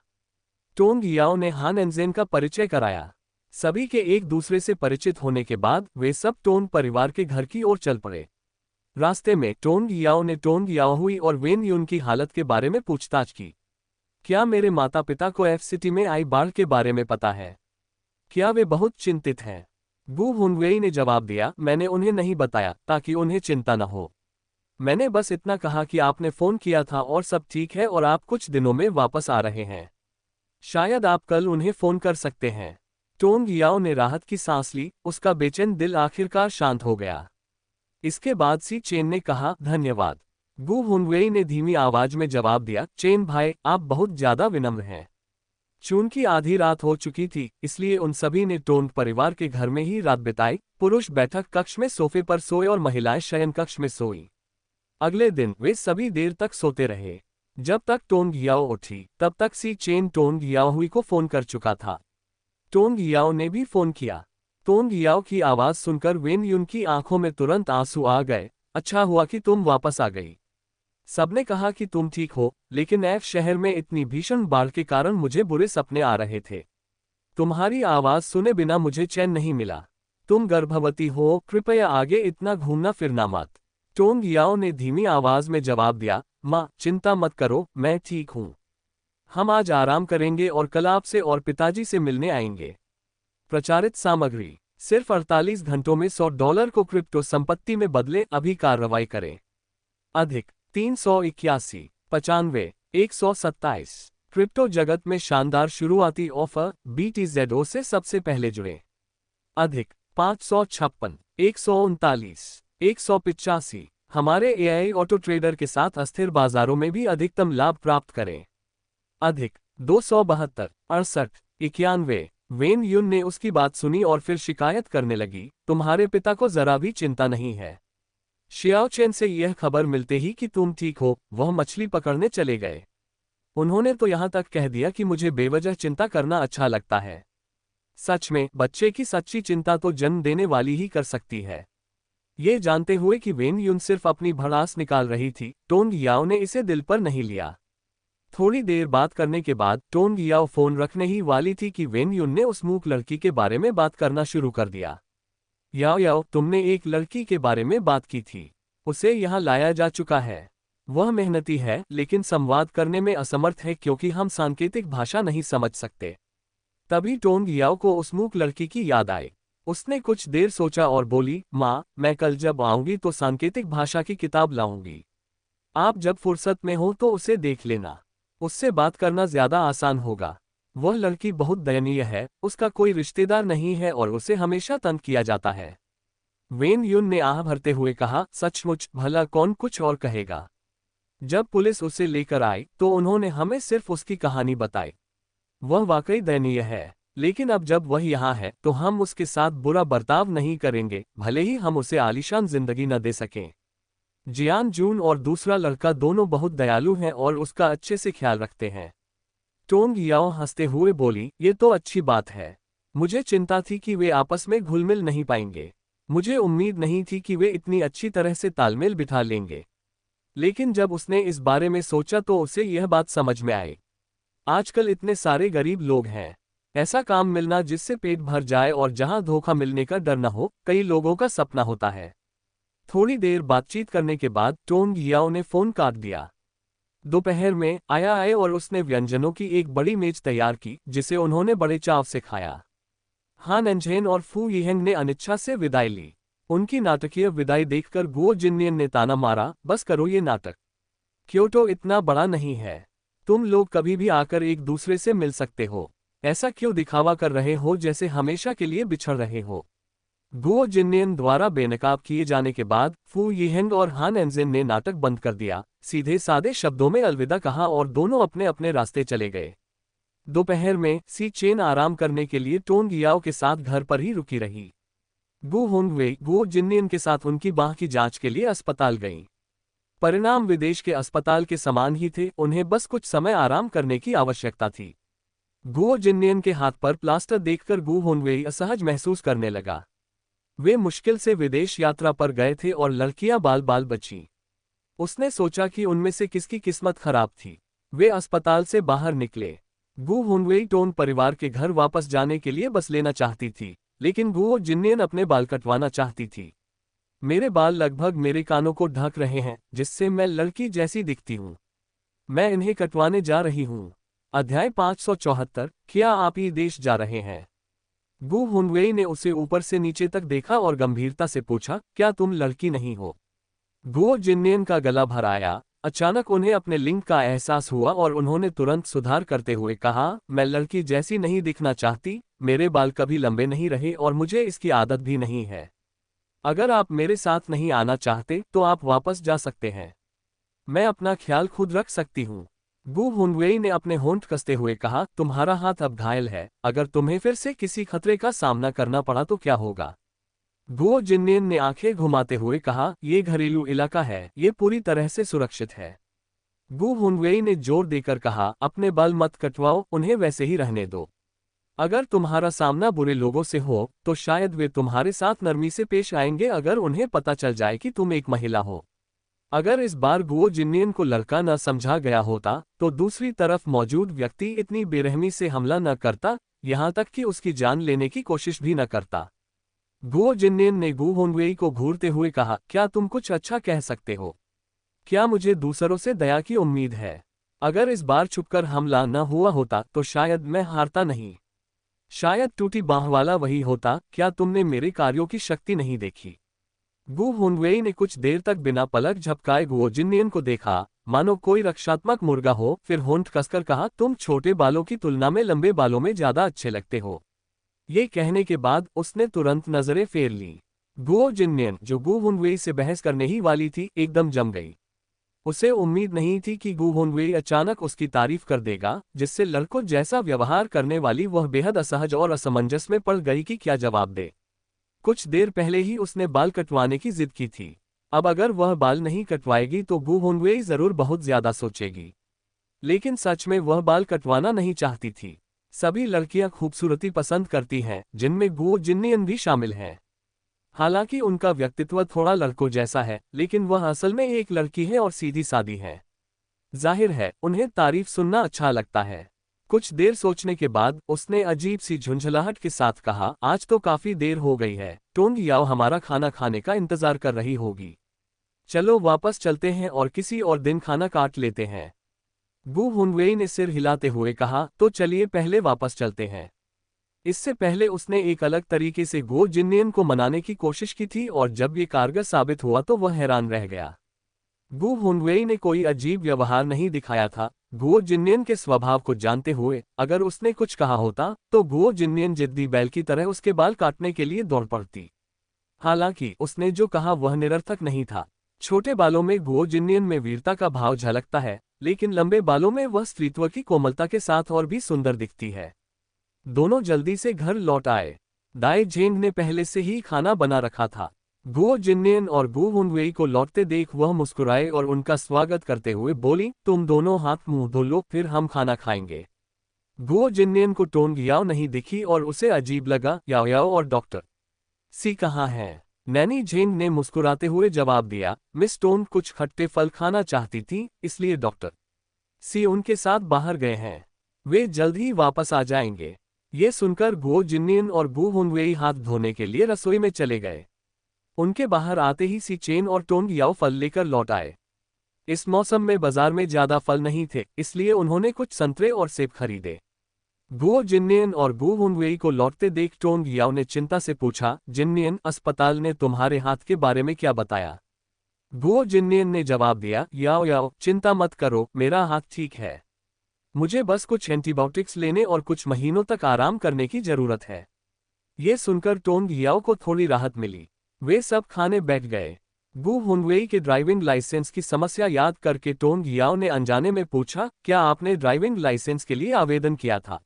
टोंग याओ ने हान एनजेन का परिचय कराया। सभी के एक दूसरे से परिचित होने के बाद वे सब टोंग परिवार के घर की ओर चल पड़े। रास्ते में टोंग याओ ने टोंग याओहुई और वेन युन की हालत के बारे में पूछताछ की। क्या मेरे माता पिता को एफ सिटी में आई बाढ़ के बारे में पता है? क्या वे बहुत चिंतित हैं? गु हुनवेई ने जवाब दिया, मैंने उन्हें नहीं बताया ताकि उन्हें चिंता न हो। मैंने बस इतना कहा कि आपने फोन किया था और सब ठीक है और आप कुछ दिनों में वापस आ रहे हैं। शायद आप कल उन्हें फोन कर सकते हैं। टोंग याओ ने राहत की सांस ली, उसका बेचैन दिल आखिरकार शांत हो गया। इसके बाद सी चेन ने कहा, धन्यवाद। गु हुनवेई ने धीमी आवाज में जवाब दिया, चेन भाई, आप बहुत ज्यादा विनम्र हैं। चूंकि आधी रात हो चुकी थी, इसलिए उन सभी ने टोंग परिवार के घर में ही रात बिताई। पुरुष बैठक कक्ष में सोफे पर सोए और महिलाएं शयन कक्ष में सोई। अगले दिन वे सभी देर तक सोते रहे। जब तक टोंग याओ उठी, तब तक सी चेन टोंग याओहुई को फोन कर चुका था। टोंग याओ ने भी फोन किया। टोंग याओ की आवाज सुनकर वेन युन की आंखों में तुरंत आंसू आ गए। अच्छा हुआ कि तुम वापस आ गई। सबने कहा कि तुम ठीक हो, लेकिन एफ शहर में इतनी भीषण बाढ़ के कारण मुझे बुरे सपने आ रहे थे। तुम्हारी आवाज सुने बिना मुझे चैन नहीं मिला। तुम गर्भवती हो, कृपया आगे इतना घूमना फिरना मत। टोंग याओ ने धीमी आवाज में जवाब दिया, माँ चिंता मत करो, मैं ठीक हूँ। हम आज आराम करेंगे और कल आपसे और पिताजी से मिलने आएंगे। प्रचारित सामग्री। सिर्फ 48 घंटों में $100 को क्रिप्टो संपत्ति में बदले, अभी कार्रवाई करें। अधिक 381 95 127। क्रिप्टो जगत में शानदार शुरुआती ऑफर, BTZO से सबसे पहले जुड़े। अधिक 556 139 185। हमारे AI ऑटो ट्रेडर के साथ अस्थिर बाजारों में भी अधिकतम लाभ प्राप्त करें। अधिक 272 68 91। वेन युन ने उसकी बात सुनी और फिर शिकायत करने लगी, तुम्हारे पिता को जरा भी चिंता नहीं है। शियाओ चेन से यह खबर मिलते ही कि तुम ठीक हो, वह मछली पकड़ने चले गए। उन्होंने तो यहां तक कह दिया कि मुझे बेवजह चिंता करना अच्छा लगता है। सच में, बच्चे की सच्ची चिंता तो जन्म देने वाली ही कर सकती है। ये जानते हुए कि वेन युन सिर्फ अपनी भड़ास निकाल रही थी, टोंग याओ ने इसे दिल पर नहीं लिया। थोड़ी देर बात करने के बाद टोंग याओ फोन रखने ही वाली थी कि वेन युन ने उस मूक लड़की के बारे में बात करना शुरू कर दिया। याओ याओ, तुमने एक लड़की के बारे में बात की थी। उसे यहाँ लाया जा चुका है। वह मेहनती है लेकिन संवाद करने में असमर्थ है क्योंकि हम सांकेतिक भाषा नहीं समझ सकते। तभी टोंग याओ को उस मूक लड़की की याद आई। उसने कुछ देर सोचा और बोली, माँ, मैं कल जब आऊंगी तो सांकेतिक भाषा की किताब लाऊंगी। आप जब फुर्सत में हो तो उसे देख लेना। उससे बात करना ज्यादा आसान होगा। वह लड़की बहुत दयनीय है, उसका कोई रिश्तेदार नहीं है और उसे हमेशा तंग किया जाता है। वेन युन ने आह भरते हुए कहा, सचमुच, भला कौन कुछ और कहेगा। जब पुलिस उसे लेकर आई तो उन्होंने हमें सिर्फ उसकी कहानी बताई। वह वाकई दयनीय है, लेकिन अब जब वह यहाँ है तो हम उसके साथ बुरा बर्ताव नहीं करेंगे, भले ही हम उसे आलीशान जिंदगी न दे सकें। जियान जून और दूसरा लड़का दोनों बहुत दयालु हैं और उसका अच्छे से ख्याल रखते हैं। टोंग याओ हंसते हुए बोली, ये तो अच्छी बात है। मुझे चिंता थी कि वे आपस में घुल मिल नहीं पाएंगे। मुझे उम्मीद नहीं थी कि वे इतनी अच्छी तरह से तालमेल बिठा लेंगे। लेकिन जब उसने इस बारे में सोचा तो उसे यह बात समझ में आई। आजकल इतने सारे गरीब लोग हैं। ऐसा काम मिलना जिससे पेट भर जाए और जहां धोखा मिलने का डर न हो, कई लोगों का सपना होता है। थोड़ी देर बातचीत करने के बाद टोंग याओ ने फोन काट दिया। दोपहर में आए और उसने व्यंजनों की एक बड़ी मेज तैयार की जिसे उन्होंने बड़े चाव से खाया। हान एनजेन और फू यिहेंग ने अनिच्छा से विदाई ली। उनकी नाटकीय विदाई देखकर गुओ जिन्नियन ने ताना मारा, बस करो ये नाटक। क्योटो इतना बड़ा नहीं है। तुम लोग कभी भी आकर एक दूसरे से मिल सकते हो। ऐसा क्यों दिखावा कर रहे हो जैसे हमेशा के लिए बिछड़ रहे हो। गुओ जिननियन द्वारा बेनकाब किए जाने के बाद फू यिहेंग और हान एंजिन ने नाटक बंद कर दिया, सीधे सादे शब्दों में अलविदा कहा और दोनों अपने अपने रास्ते चले गए। दोपहर में सी चेन आराम करने के लिए टोंग याओ के साथ घर पर ही रुकी रही। गु होंगवे गुओ जिननियन के साथ उनकी बांह की जांच के लिए अस्पताल गईं। परिणाम विदेश के अस्पताल के समान ही थे, उन्हें बस कुछ समय आराम करने की आवश्यकता थी। गुओ जिननियन के हाथ पर प्लास्टर देखकर गु होंगवे असहज महसूस करने लगा। वे मुश्किल से विदेश यात्रा पर गए थे और लड़कियां बाल बाल बचीं। उसने सोचा कि उनमें से किसकी किस्मत खराब थी। वे अस्पताल से बाहर निकले। गु होंगवे टोन परिवार के घर वापस जाने के लिए बस लेना चाहती थी, लेकिन गुओ जिननियन अपने बाल कटवाना चाहती थी। मेरे बाल लगभग मेरे कानों को ढक रहे हैं, जिससे मैं लड़की जैसी दिखती हूँ। मैं इन्हें कटवाने जा रही हूँ। अध्याय 574। क्या आप ये देश जा रहे हैं? गु हुनवेई ने उसे ऊपर से नीचे तक देखा और गंभीरता से पूछा, क्या तुम लड़की नहीं हो? गुओ जिननियन का गला भर आया। अचानक उन्हें अपने लिंग का एहसास हुआ और उन्होंने तुरंत सुधार करते हुए कहा, मैं लड़की जैसी नहीं दिखना चाहती, मेरे बाल कभी लंबे नहीं रहे और मुझे इसकी आदत भी नहीं है। अगर आप मेरे साथ नहीं आना चाहते तो आप वापस जा सकते हैं। मैं अपना ख्याल खुद रख सकती हूँ। गु हुनवेई ने अपने होंठ कसते हुए कहा, तुम्हारा हाथ अब घायल है, अगर तुम्हें फिर से किसी खतरे का सामना करना पड़ा तो क्या होगा? गुओ जिननियन ने आंखें घुमाते हुए कहा, ये घरेलू इलाका है, ये पूरी तरह से सुरक्षित है। गु हुनवेई ने जोर देकर कहा, अपने बाल मत कटवाओ, उन्हें वैसे ही रहने दो। अगर तुम्हारा सामना बुरे लोगों से हो तो शायद वे तुम्हारे साथ नरमी से पेश आएंगे अगर उन्हें पता चल जाए कि तुम एक महिला हो। अगर इस बार गुओ जिननियन को लड़का न समझा गया होता तो दूसरी तरफ मौजूद व्यक्ति इतनी बेरहमी से हमला न करता, यहां तक कि उसकी जान लेने की कोशिश भी न करता। गुओ जिननियन ने गु होंगवेई को घूरते हुए कहा, क्या तुम कुछ अच्छा कह सकते हो? क्या मुझे दूसरों से दया की उम्मीद है? अगर इस बार छुपकर हमला न हुआ होता तो शायद मैं हारता नहीं। शायद टूटी बांह वाला वही होता। क्या तुमने मेरे कार्यों की शक्ति नहीं देखी? गु हुनवेई ने कुछ देर तक बिना पलक झपकाए गुओ जिननियन को देखा, मानो कोई रक्षात्मक मुर्गा हो, फिर होंठ कसकर कहा, तुम छोटे बालों की तुलना में लंबे बालों में ज्यादा अच्छे लगते हो। ये कहने के बाद उसने तुरंत नजरें फेर ली। गुओ जिननियन, जो गु हुनवेई से बहस करने ही वाली थी, एकदम जम गई। उसे उम्मीद नहीं थी कि गु होंगवेई अचानक उसकी तारीफ कर देगा, जिससे लड़कों जैसा व्यवहार करने वाली वह बेहद असहज और असमंजस में पड़ गई कि क्या जवाब दे। कुछ देर पहले ही उसने बाल कटवाने की जिद की थी, अब अगर वह बाल नहीं कटवाएगी तो गु होंगवेई जरूर बहुत ज्यादा सोचेगी। लेकिन सच में वह बाल कटवाना नहीं चाहती थी। सभी लड़कियां खूबसूरती पसंद करती हैं, जिनमें गुओ जिननियन भी शामिल हैं। हालांकि उनका व्यक्तित्व थोड़ा लड़कों जैसा है, लेकिन वह असल में एक लड़की है और सीधी सादी है। जाहिर है उन्हें तारीफ सुनना अच्छा लगता है। कुछ देर सोचने के बाद उसने अजीब सी झुंझलाहट के साथ कहा, आज तो काफी देर हो गई है, टोंग याओ हमारा खाना खाने का इंतजार कर रही होगी। चलो वापस चलते हैं और किसी और दिन खाना काट लेते हैं। गु हुनवेई ने सिर हिलाते हुए कहा, तो चलिए पहले वापस चलते हैं। इससे पहले उसने एक अलग तरीके से गुओ जिननियन को मनाने की कोशिश की थी और जब ये कारगर साबित हुआ तो वह हैरान रह गया। गु हुनवेई ने कोई अजीब व्यवहार नहीं दिखाया था। गुओ जिननियन के स्वभाव को जानते हुए अगर उसने कुछ कहा होता तो गुओ जिननियन जिद्दी बैल की तरह उसके बाल काटने के लिए दौड़ पड़ती। हालांकि उसने जो कहा वह निरर्थक नहीं था। छोटे बालों में गुओ जिननियन में वीरता का भाव झलकता है, लेकिन लंबे बालों में वह स्त्रीत्व की कोमलता के साथ और भी सुंदर दिखती है। दोनों जल्दी से घर लौट आए। दाई झेंग ने पहले से ही खाना बना रखा था। गुओ जिननियन और गु हुनवेई को लौटते देख वह मुस्कुराए और उनका स्वागत करते हुए बोली, तुम दोनों हाथ मुंह धो लो, फिर हम खाना खाएंगे। गुओ जिननियन को टोंग याओ नहीं दिखी और उसे अजीब लगा, याओ याओ और डॉक्टर सी कहाँ हैं? नैनी झेंग ने मुस्कुराते हुए जवाब दिया, मिस टोंग कुछ खट्टे फल खाना चाहती थी, इसलिए डॉक्टर सी उनके साथ बाहर गए हैं। वे जल्द ही वापस आ जाएंगे। ये सुनकर गुओ जिननियन और गु हुनवेई हाथ धोने के लिए रसोई में चले गए। उनके बाहर आते ही सी चेन और टोंग याओ फल लेकर लौट आए। इस मौसम में बाजार में ज्यादा फल नहीं थे, इसलिए उन्होंने कुछ संतरे और सेब खरीदे। गुओ जिननियन और गु हुनवेई को लौटते देख टोंग याओ ने चिंता से पूछा, जिननियन, अस्पताल ने तुम्हारे हाथ के बारे में क्या बताया? गुओ जिननियन ने जवाब दिया, याओ याओ चिंता मत करो, मेरा हाथ ठीक है। मुझे बस कुछ एंटीबायोटिक्स लेने और कुछ महीनों तक आराम करने की जरूरत है। ये सुनकर टोंग याओ को थोड़ी राहत मिली। वे सब खाने बैठ गए। गु हुनवेई के ड्राइविंग लाइसेंस की समस्या याद करके टोंग याओ ने अनजाने में पूछा, क्या आपने ड्राइविंग लाइसेंस के लिए आवेदन किया था?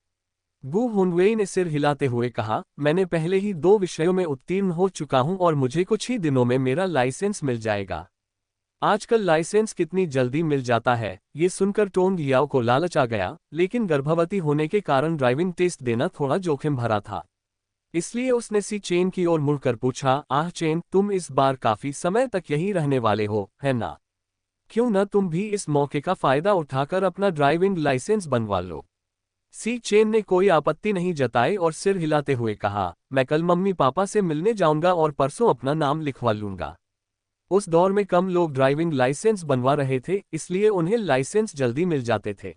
गु हुनवेई ने सिर हिलाते हुए कहा, मैंने पहले ही 2 विषयों में उत्तीर्ण हो चुका हूं और मुझे कुछ ही दिनों में मेरा लाइसेंस मिल जाएगा। आजकल लाइसेंस कितनी जल्दी मिल जाता है। ये सुनकर टोंग याओ को लालच आ गया, लेकिन गर्भवती होने के कारण ड्राइविंग टेस्ट देना थोड़ा जोखिम भरा था। इसलिए उसने सी चेन की ओर मुड़कर पूछा, आह चेन, तुम इस बार काफी समय तक यहीं रहने वाले हो, है ना? क्यों न तुम भी इस मौके का फायदा उठाकर अपना ड्राइविंग लाइसेंस बनवा लो। सी चेन ने कोई आपत्ति नहीं जताई और सिर हिलाते हुए कहा, मैं कल मम्मी पापा से मिलने जाऊंगा और परसों अपना नाम लिखवा लूंगा। उस दौर में कम लोग ड्राइविंग लाइसेंस बनवा रहे थे, इसलिए उन्हें लाइसेंस जल्दी मिल जाते थे।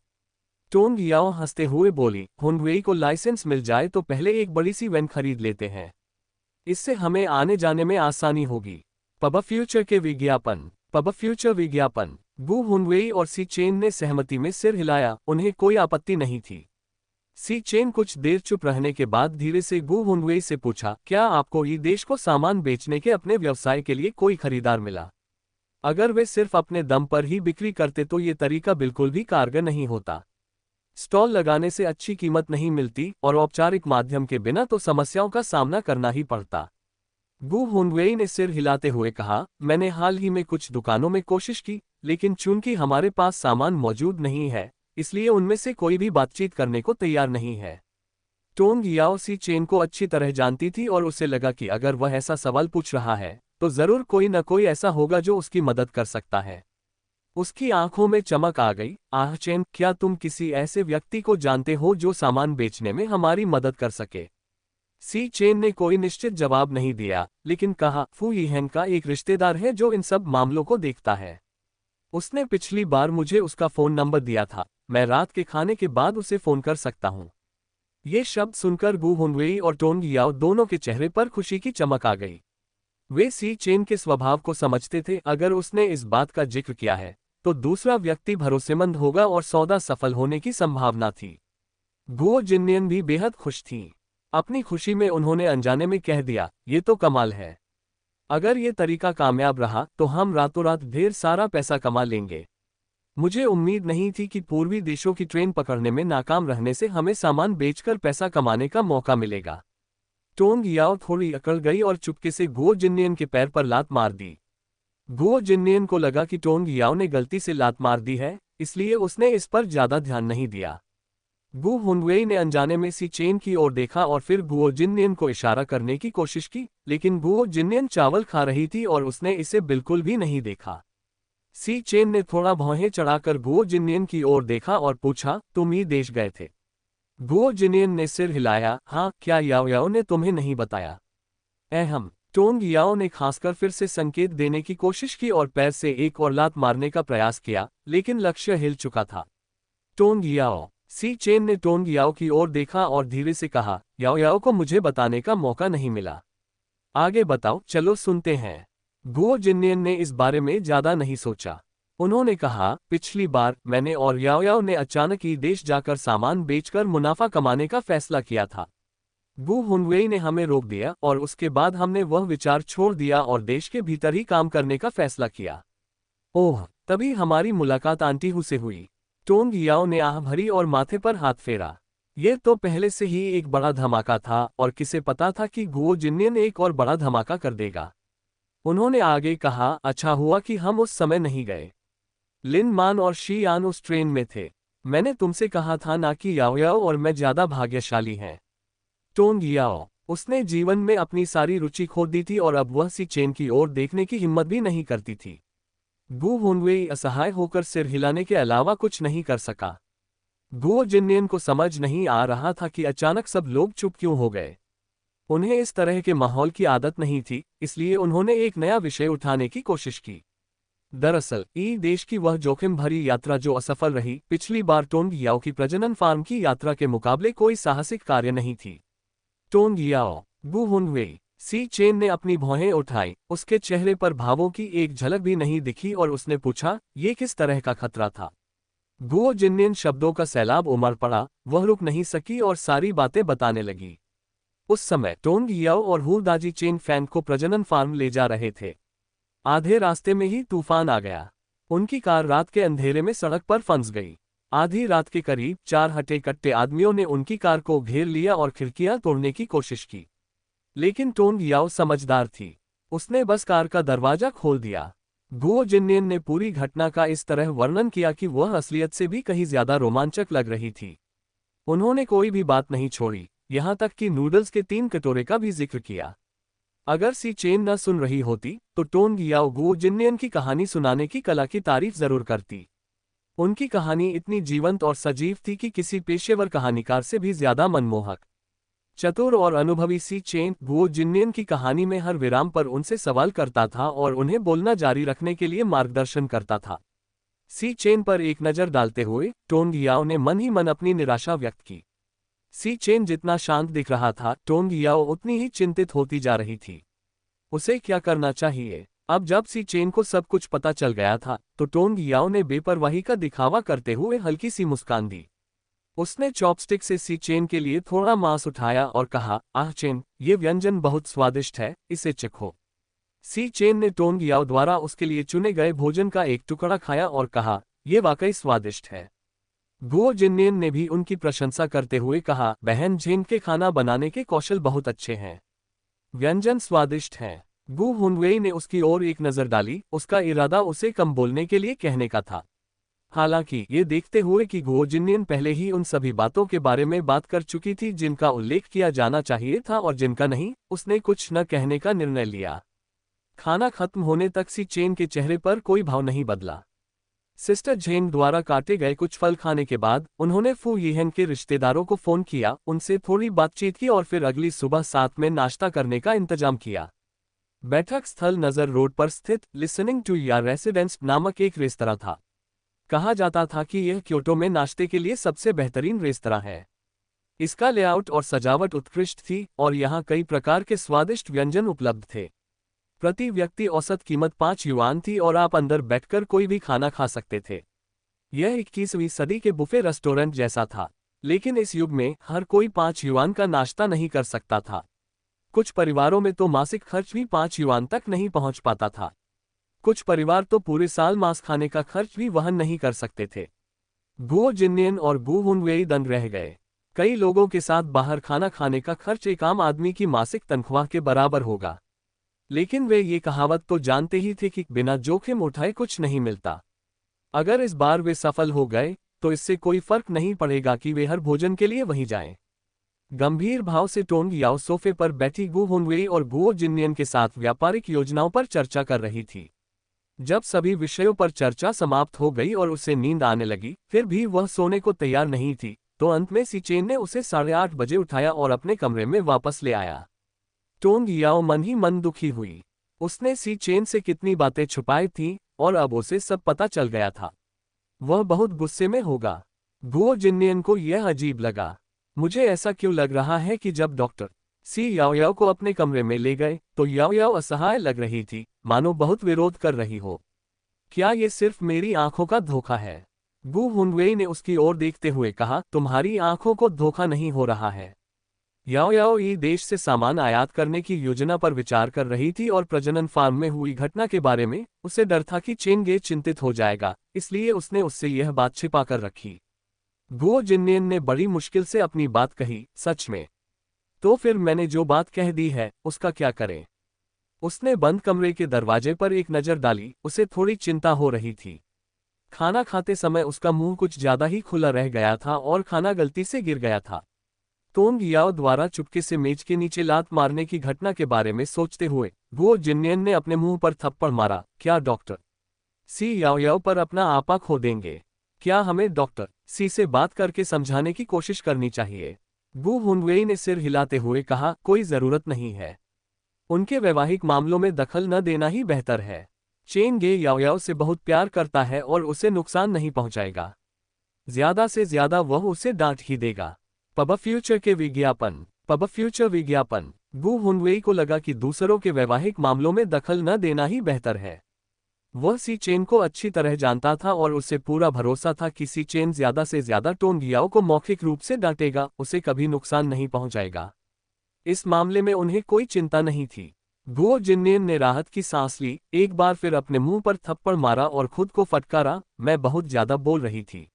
टोंग याओ हंसते हुए बोली, हुनवेई को लाइसेंस मिल जाए तो पहले एक बड़ी सी वैन खरीद लेते हैं। इससे हमें आने जाने में आसानी होगी। पब फ्यूचर के विज्ञापन। पब फ्यूचर विज्ञापन। गु हुनवेई और सी चेन ने सहमति में सिर हिलाया, उन्हें कोई आपत्ति नहीं थी। सी चेन कुछ देर चुप रहने के बाद धीरे से गु हुनवेई से पूछा, क्या आपको ये देश को सामान बेचने के अपने व्यवसाय के लिए कोई खरीदार मिला? अगर वे सिर्फ अपने दम पर ही बिक्री करते तो ये तरीका बिल्कुल भी कारगर नहीं होता। स्टॉल लगाने से अच्छी कीमत नहीं मिलती और औपचारिक माध्यम के बिना तो समस्याओं का सामना करना ही पड़ता। गु हुनवेई ने सिर हिलाते हुए कहा, मैंने हाल ही में कुछ दुकानों में कोशिश की, लेकिन चूंकि हमारे पास सामान मौजूद नहीं है, इसलिए उनमें से कोई भी बातचीत करने को तैयार नहीं है। टोंग याओ सी चेन को अच्छी तरह जानती थी और उसे लगा कि अगर वह ऐसा सवाल पूछ रहा है तो जरूर कोई न कोई ऐसा होगा जो उसकी मदद कर सकता है। उसकी आंखों में चमक आ गई। आह चेन, क्या तुम किसी ऐसे व्यक्ति को जानते हो जो सामान बेचने में हमारी मदद कर सके? सी चेन ने कोई निश्चित जवाब नहीं दिया, लेकिन कहा, फू यीहेन का एक रिश्तेदार है जो इन सब मामलों को देखता है। उसने पिछली बार मुझे उसका फोन नंबर दिया था, मैं रात के खाने के बाद उसे फोन कर सकता हूँ। ये शब्द सुनकर गु हुनवेई और टोंग याओ दोनों के चेहरे पर खुशी की चमक आ गई। वे सी चेन के स्वभाव को समझते थे, अगर उसने इस बात का जिक्र किया है तो दूसरा व्यक्ति भरोसेमंद होगा और सौदा सफल होने की संभावना थी। गुओ जिन्नियन भी बेहद खुश थीं। अपनी खुशी में उन्होंने अनजाने में कह दिया, ये तो कमाल है। अगर ये तरीका कामयाब रहा तो हम रातों रात ढेर सारा पैसा कमा लेंगे। मुझे उम्मीद नहीं थी कि पूर्वी देशों की ट्रेन पकड़ने में नाकाम रहने से हमें सामान बेचकर पैसा कमाने का मौका मिलेगा। टोंग याओ थोड़ी अकड़ गई और चुपके से गुओ जिन्नियन के पैर पर लात मार दी। गुओ जिन्नियन को लगा कि टोंग याओ ने गलती से लात मार दी है, इसलिए उसने इस पर ज्यादा ध्यान नहीं दिया। गु हुनवेई ने अनजाने में सी चेन की ओर देखा और फिर गुओ जिन्नियन को इशारा करने की कोशिश की, लेकिन गुओ जिन्नियन चावल खा रही थी और उसने इसे बिल्कुल भी नहीं देखा। सी चेन ने थोड़ा भौहें चढ़ाकर गुओ जिन्नियन की ओर देखा और पूछा, तुम ही देश गए थे? गुओ जिन्नियन ने सिर हिलाया, हाँ, क्या याओ याओ ने तुम्हें नहीं बताया? हम। टोंग याओ ने खांसकर फिर से संकेत देने की कोशिश की और पैर से एक और लात मारने का प्रयास किया, लेकिन लक्ष्य हिल चुका था। टोंग याओ। सी चेन ने टोंग याओ की ओर देखा और धीरे से कहा, याओ याओ को मुझे बताने का मौका नहीं मिला। आगे बताओ, चलो सुनते हैं। गुओ जिन्नियन ने इस बारे में ज्यादा नहीं सोचा। उन्होंने कहा, पिछली बार मैंने और याओ याओ ने अचानक ही देश जाकर सामान बेचकर मुनाफा कमाने का फैसला किया था। गु हुनवेई ने हमें रोक दिया और उसके बाद हमने वह विचार छोड़ दिया और देश के भीतर ही काम करने का फैसला किया। ओह, तभी हमारी मुलाकात आंटी हु से हुई। टोंग याओ ने आह भरी और माथे पर हाथ फेरा। यह तो पहले से ही एक बड़ा धमाका था और किसे पता था कि गुओ जिन्नियन एक और बड़ा धमाका कर देगा। उन्होंने आगे कहा, अच्छा हुआ कि हम उस समय नहीं गए। लिन मान और शी यान उस ट्रेन में थे। मैंने तुमसे कहा था ना कि याओ याओ और मैं ज्यादा भाग्यशाली हैं। टोंग याओ। उसने जीवन में अपनी सारी रुचि खो दी थी और अब वह सी चेन की ओर देखने की हिम्मत भी नहीं करती थी। गु हुनवेई असहाय होकर सिर हिलाने के अलावा कुछ नहीं कर सका। गुओ जिन्नियन को समझ नहीं आ रहा था कि अचानक सब लोग चुप क्यों हो गए। उन्हें इस तरह के माहौल की आदत नहीं थी, इसलिए उन्होंने एक नया विषय उठाने की कोशिश की। दरअसल ई देश की वह जोखिम भरी यात्रा जो असफल रही, पिछली बार टोंग याओ की प्रजनन फार्म की यात्रा के मुकाबले कोई साहसिक कार्य नहीं थी। टोंग याओ। गु हुनवेई। सी चेन ने अपनी भौहें उठाई, उसके चेहरे पर भावों की एक झलक भी नहीं दिखी और उसने पूछा, ये किस तरह का खतरा था? गुओ जिन्नियन शब्दों का सैलाब उमड़ पड़ा, वह रुक नहीं सकी और सारी बातें बताने लगी। उस समय टोंग याओ और हू दाजी चेन फैन को प्रजनन फार्म ले जा रहे थे। आधे रास्ते में ही तूफान आ गया। उनकी कार रात के अंधेरे में सड़क पर फंस गई। आधी रात के करीब 4 हट्टे कट्टे आदमियों ने उनकी कार को घेर लिया और खिड़कियां तोड़ने की कोशिश की। लेकिन टोंग याओ समझदार थी। उसने बस कार का दरवाजा खोल दिया। गुओ जिन्नियन ने पूरी घटना का इस तरह वर्णन किया कि वह असलियत से भी कहीं ज्यादा रोमांचक लग रही थी। उन्होंने कोई भी बात नहीं छोड़ी, यहां तक कि नूडल्स के 3 कटोरे का भी जिक्र किया। अगर सी चेन न सुन रही होती तो टोंग याओ गुओ जिन्नियन की कहानी सुनाने की कला की तारीफ जरूर करती। उनकी कहानी इतनी जीवंत और सजीव थी कि किसी पेशेवर कहानीकार से भी ज्यादा मनमोहक। चतुर और अनुभवी सी चेन गुओ जिन्नियन की कहानी में हर विराम पर उनसे सवाल करता था और उन्हें बोलना जारी रखने के लिए मार्गदर्शन करता था। सी चेन पर एक नज़र डालते हुए टोंग याओ ने मन ही मन अपनी निराशा व्यक्त की। सी चेन जितना शांत दिख रहा था, टोंग याओ उतनी ही चिंतित होती जा रही थी। उसे क्या करना चाहिए? अब जब सी चेन को सब कुछ पता चल गया था तो टोंग याओ ने बेपरवाही का दिखावा करते हुए हल्की सी मुस्कान दी। उसने चॉपस्टिक से सी चेन के लिए थोड़ा मांस उठाया और कहा, आह चेन, ये व्यंजन बहुत स्वादिष्ट है, इसे चखो। सी चेन ने टोंग याओ द्वारा उसके लिए चुने गए भोजन का एक टुकड़ा खाया और कहा, यह वाकई स्वादिष्ट है। गुओ जिन्नियन ने भी उनकी प्रशंसा करते हुए कहा, बहन झेन के खाना बनाने के कौशल बहुत अच्छे हैं। व्यंजन स्वादिष्ट हैं। गु हुनवेई ने उसकी ओर एक नजर डाली, उसका इरादा उसे कम बोलने के लिए कहने का था। हालांकि ये देखते हुए कि गुओ जिन्नियन पहले ही उन सभी बातों के बारे में बात कर चुकी थी जिनका उल्लेख किया जाना चाहिए था और जिनका नहीं, उसने कुछ न कहने का निर्णय लिया। खाना खत्म होने तक सी चेन के चेहरे पर कोई भाव नहीं बदला। सिस्टर झेंग द्वारा काटे गए कुछ फल खाने के बाद उन्होंने फू यीहेन के रिश्तेदारों को फोन किया, उनसे थोड़ी बातचीत की और फिर अगली सुबह साथ में नाश्ता करने का इंतजाम किया। बैठक स्थल नजर रोड पर स्थित लिसनिंग टू या रेसिडेंस नामक एक रेस्तरां था। कहा जाता था कि यह क्योटो में नाश्ते के लिए सबसे बेहतरीन रेस्तरां है। इसका लेआउट और सजावट उत्कृष्ट थी और यहाँ कई प्रकार के स्वादिष्ट व्यंजन उपलब्ध थे। प्रति व्यक्ति औसत कीमत 5 युआन थी और आप अंदर बैठकर कोई भी खाना खा सकते थे। यह 21वीं सदी के बुफे रेस्टोरेंट जैसा था, लेकिन इस युग में हर कोई 5 युआन का नाश्ता नहीं कर सकता था। कुछ परिवारों में तो मासिक खर्च भी 5 युआन तक नहीं पहुंच पाता था। कुछ परिवार तो पूरे साल मांस खाने का खर्च भी वहन नहीं कर सकते थे। गुओ जिन्नियन और गु हुनवेई दंग रह गए। कई लोगों के साथ बाहर खाना खाने का खर्च एक आम आदमी की मासिक तनख्वाह के बराबर होगा, लेकिन वे ये कहावत तो जानते ही थे कि बिना जोखिम उठाए कुछ नहीं मिलता। अगर इस बार वे सफल हो गए तो इससे कोई फर्क नहीं पड़ेगा कि वे हर भोजन के लिए वहीं जाएं। गंभीर भाव से टोंग याओ सोफे पर बैठी गु हुनवेई और गुओ जिन्नियन के साथ व्यापारिक योजनाओं पर चर्चा कर रही थी। जब सभी विषयों पर चर्चा समाप्त हो गई और उसे नींद आने लगी, फिर भी वह सोने को तैयार नहीं थी, तो अंत में सी चेन ने उसे 8:30 बजे उठाया और अपने कमरे में वापस ले आया। टोंग याओ मन ही मन दुखी हुई। उसने सी चेन से कितनी बातें छुपाई थीं और अब उसे सब पता चल गया था। वह बहुत गुस्से में होगा। गुओ जिन्नियन को यह अजीब लगा। मुझे ऐसा क्यों लग रहा है कि जब डॉक्टर सी याओ याओ को अपने कमरे में ले गए तो याओ याओ असहाय लग रही थी, मानो बहुत विरोध कर रही हो। क्या ये सिर्फ मेरी आंखों का धोखा है? गु हुनवेई ने उसकी ओर देखते हुए कहा, तुम्हारी आंखों को धोखा नहीं हो रहा है। याओ याओ ई देश से सामान आयात करने की योजना पर विचार कर रही थी और प्रजनन फार्म में हुई घटना के बारे में उसे डर था कि चेंगे चिंतित हो जाएगा, इसलिए उसने उससे यह बात छिपा कर रखी। गुओ जिन्नियन ने बड़ी मुश्किल से अपनी बात कही, सच में? तो फिर मैंने जो बात कह दी है उसका क्या करें? उसने बंद कमरे के दरवाजे पर एक नज़र डाली, उसे थोड़ी चिंता हो रही थी। खाना खाते समय उसका मुंह कुछ ज्यादा ही खुला रह गया था और खाना गलती से गिर गया था। टोंग याओ द्वारा चुपके से मेज के नीचे लात मारने की घटना के बारे में सोचते हुए गुओ जिन्नियन ने अपने मुंह पर थप्पड़ मारा। क्या डॉक्टर सी याओ याओ पर अपना आपा खो देंगे? क्या हमें डॉक्टर सी से बात करके समझाने की कोशिश करनी चाहिए? गु हुनवेई ने सिर हिलाते हुए कहा, कोई जरूरत नहीं है। उनके वैवाहिक मामलों में दखल न देना ही बेहतर है। चेंगे याओ याओ से बहुत प्यार करता है और उसे नुकसान नहीं पहुंचाएगा। ज्यादा से ज्यादा वह उसे डांट ही देगा। पब फ्यूचर के विज्ञापन। पब फ्यूचर विज्ञापन। गु हुनवेई को लगा कि दूसरों के वैवाहिक मामलों में दखल न देना ही बेहतर है। वह सी चेन को अच्छी तरह जानता था और उसे पूरा भरोसा था कि सी चेन ज्यादा से ज्यादा टोंग याओ को मौखिक रूप से डांटेगा, उसे कभी नुकसान नहीं पहुंचाएगा। इस मामले में उन्हें कोई चिंता नहीं थी। गुओ जिन्नियन ने राहत की सांस ली, एक बार फिर अपने मुंह पर थप्पड़ मारा और खुद को फटकारा, मैं बहुत ज्यादा बोल रही थी।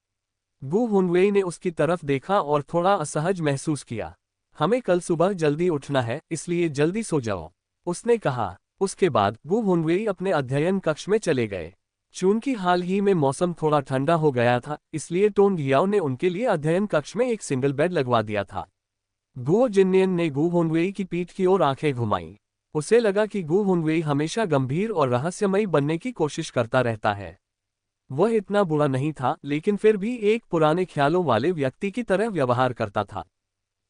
गु हुनवेई ने उसकी तरफ देखा और थोड़ा असहज महसूस किया। हमें कल सुबह जल्दी उठना है, इसलिए जल्दी सो जाओ, उसने कहा। उसके बाद गु हुनवेई अपने अध्ययन कक्ष में चले गए। चूंकि हाल ही में मौसम थोड़ा ठंडा हो गया था, इसलिए टोंग याओ ने उनके लिए अध्ययन कक्ष में एक सिंगल बेड लगवा दिया था। गुओ जिन्नियन ने गु हुनवेई की पीठ की ओर आंखें घुमाईं। उसे लगा कि गु हुनवेई हमेशा गंभीर और रहस्यमयी बनने की कोशिश करता रहता है। वह इतना बुरा नहीं था, लेकिन फिर भी एक पुराने ख्यालों वाले व्यक्ति की तरह व्यवहार करता था।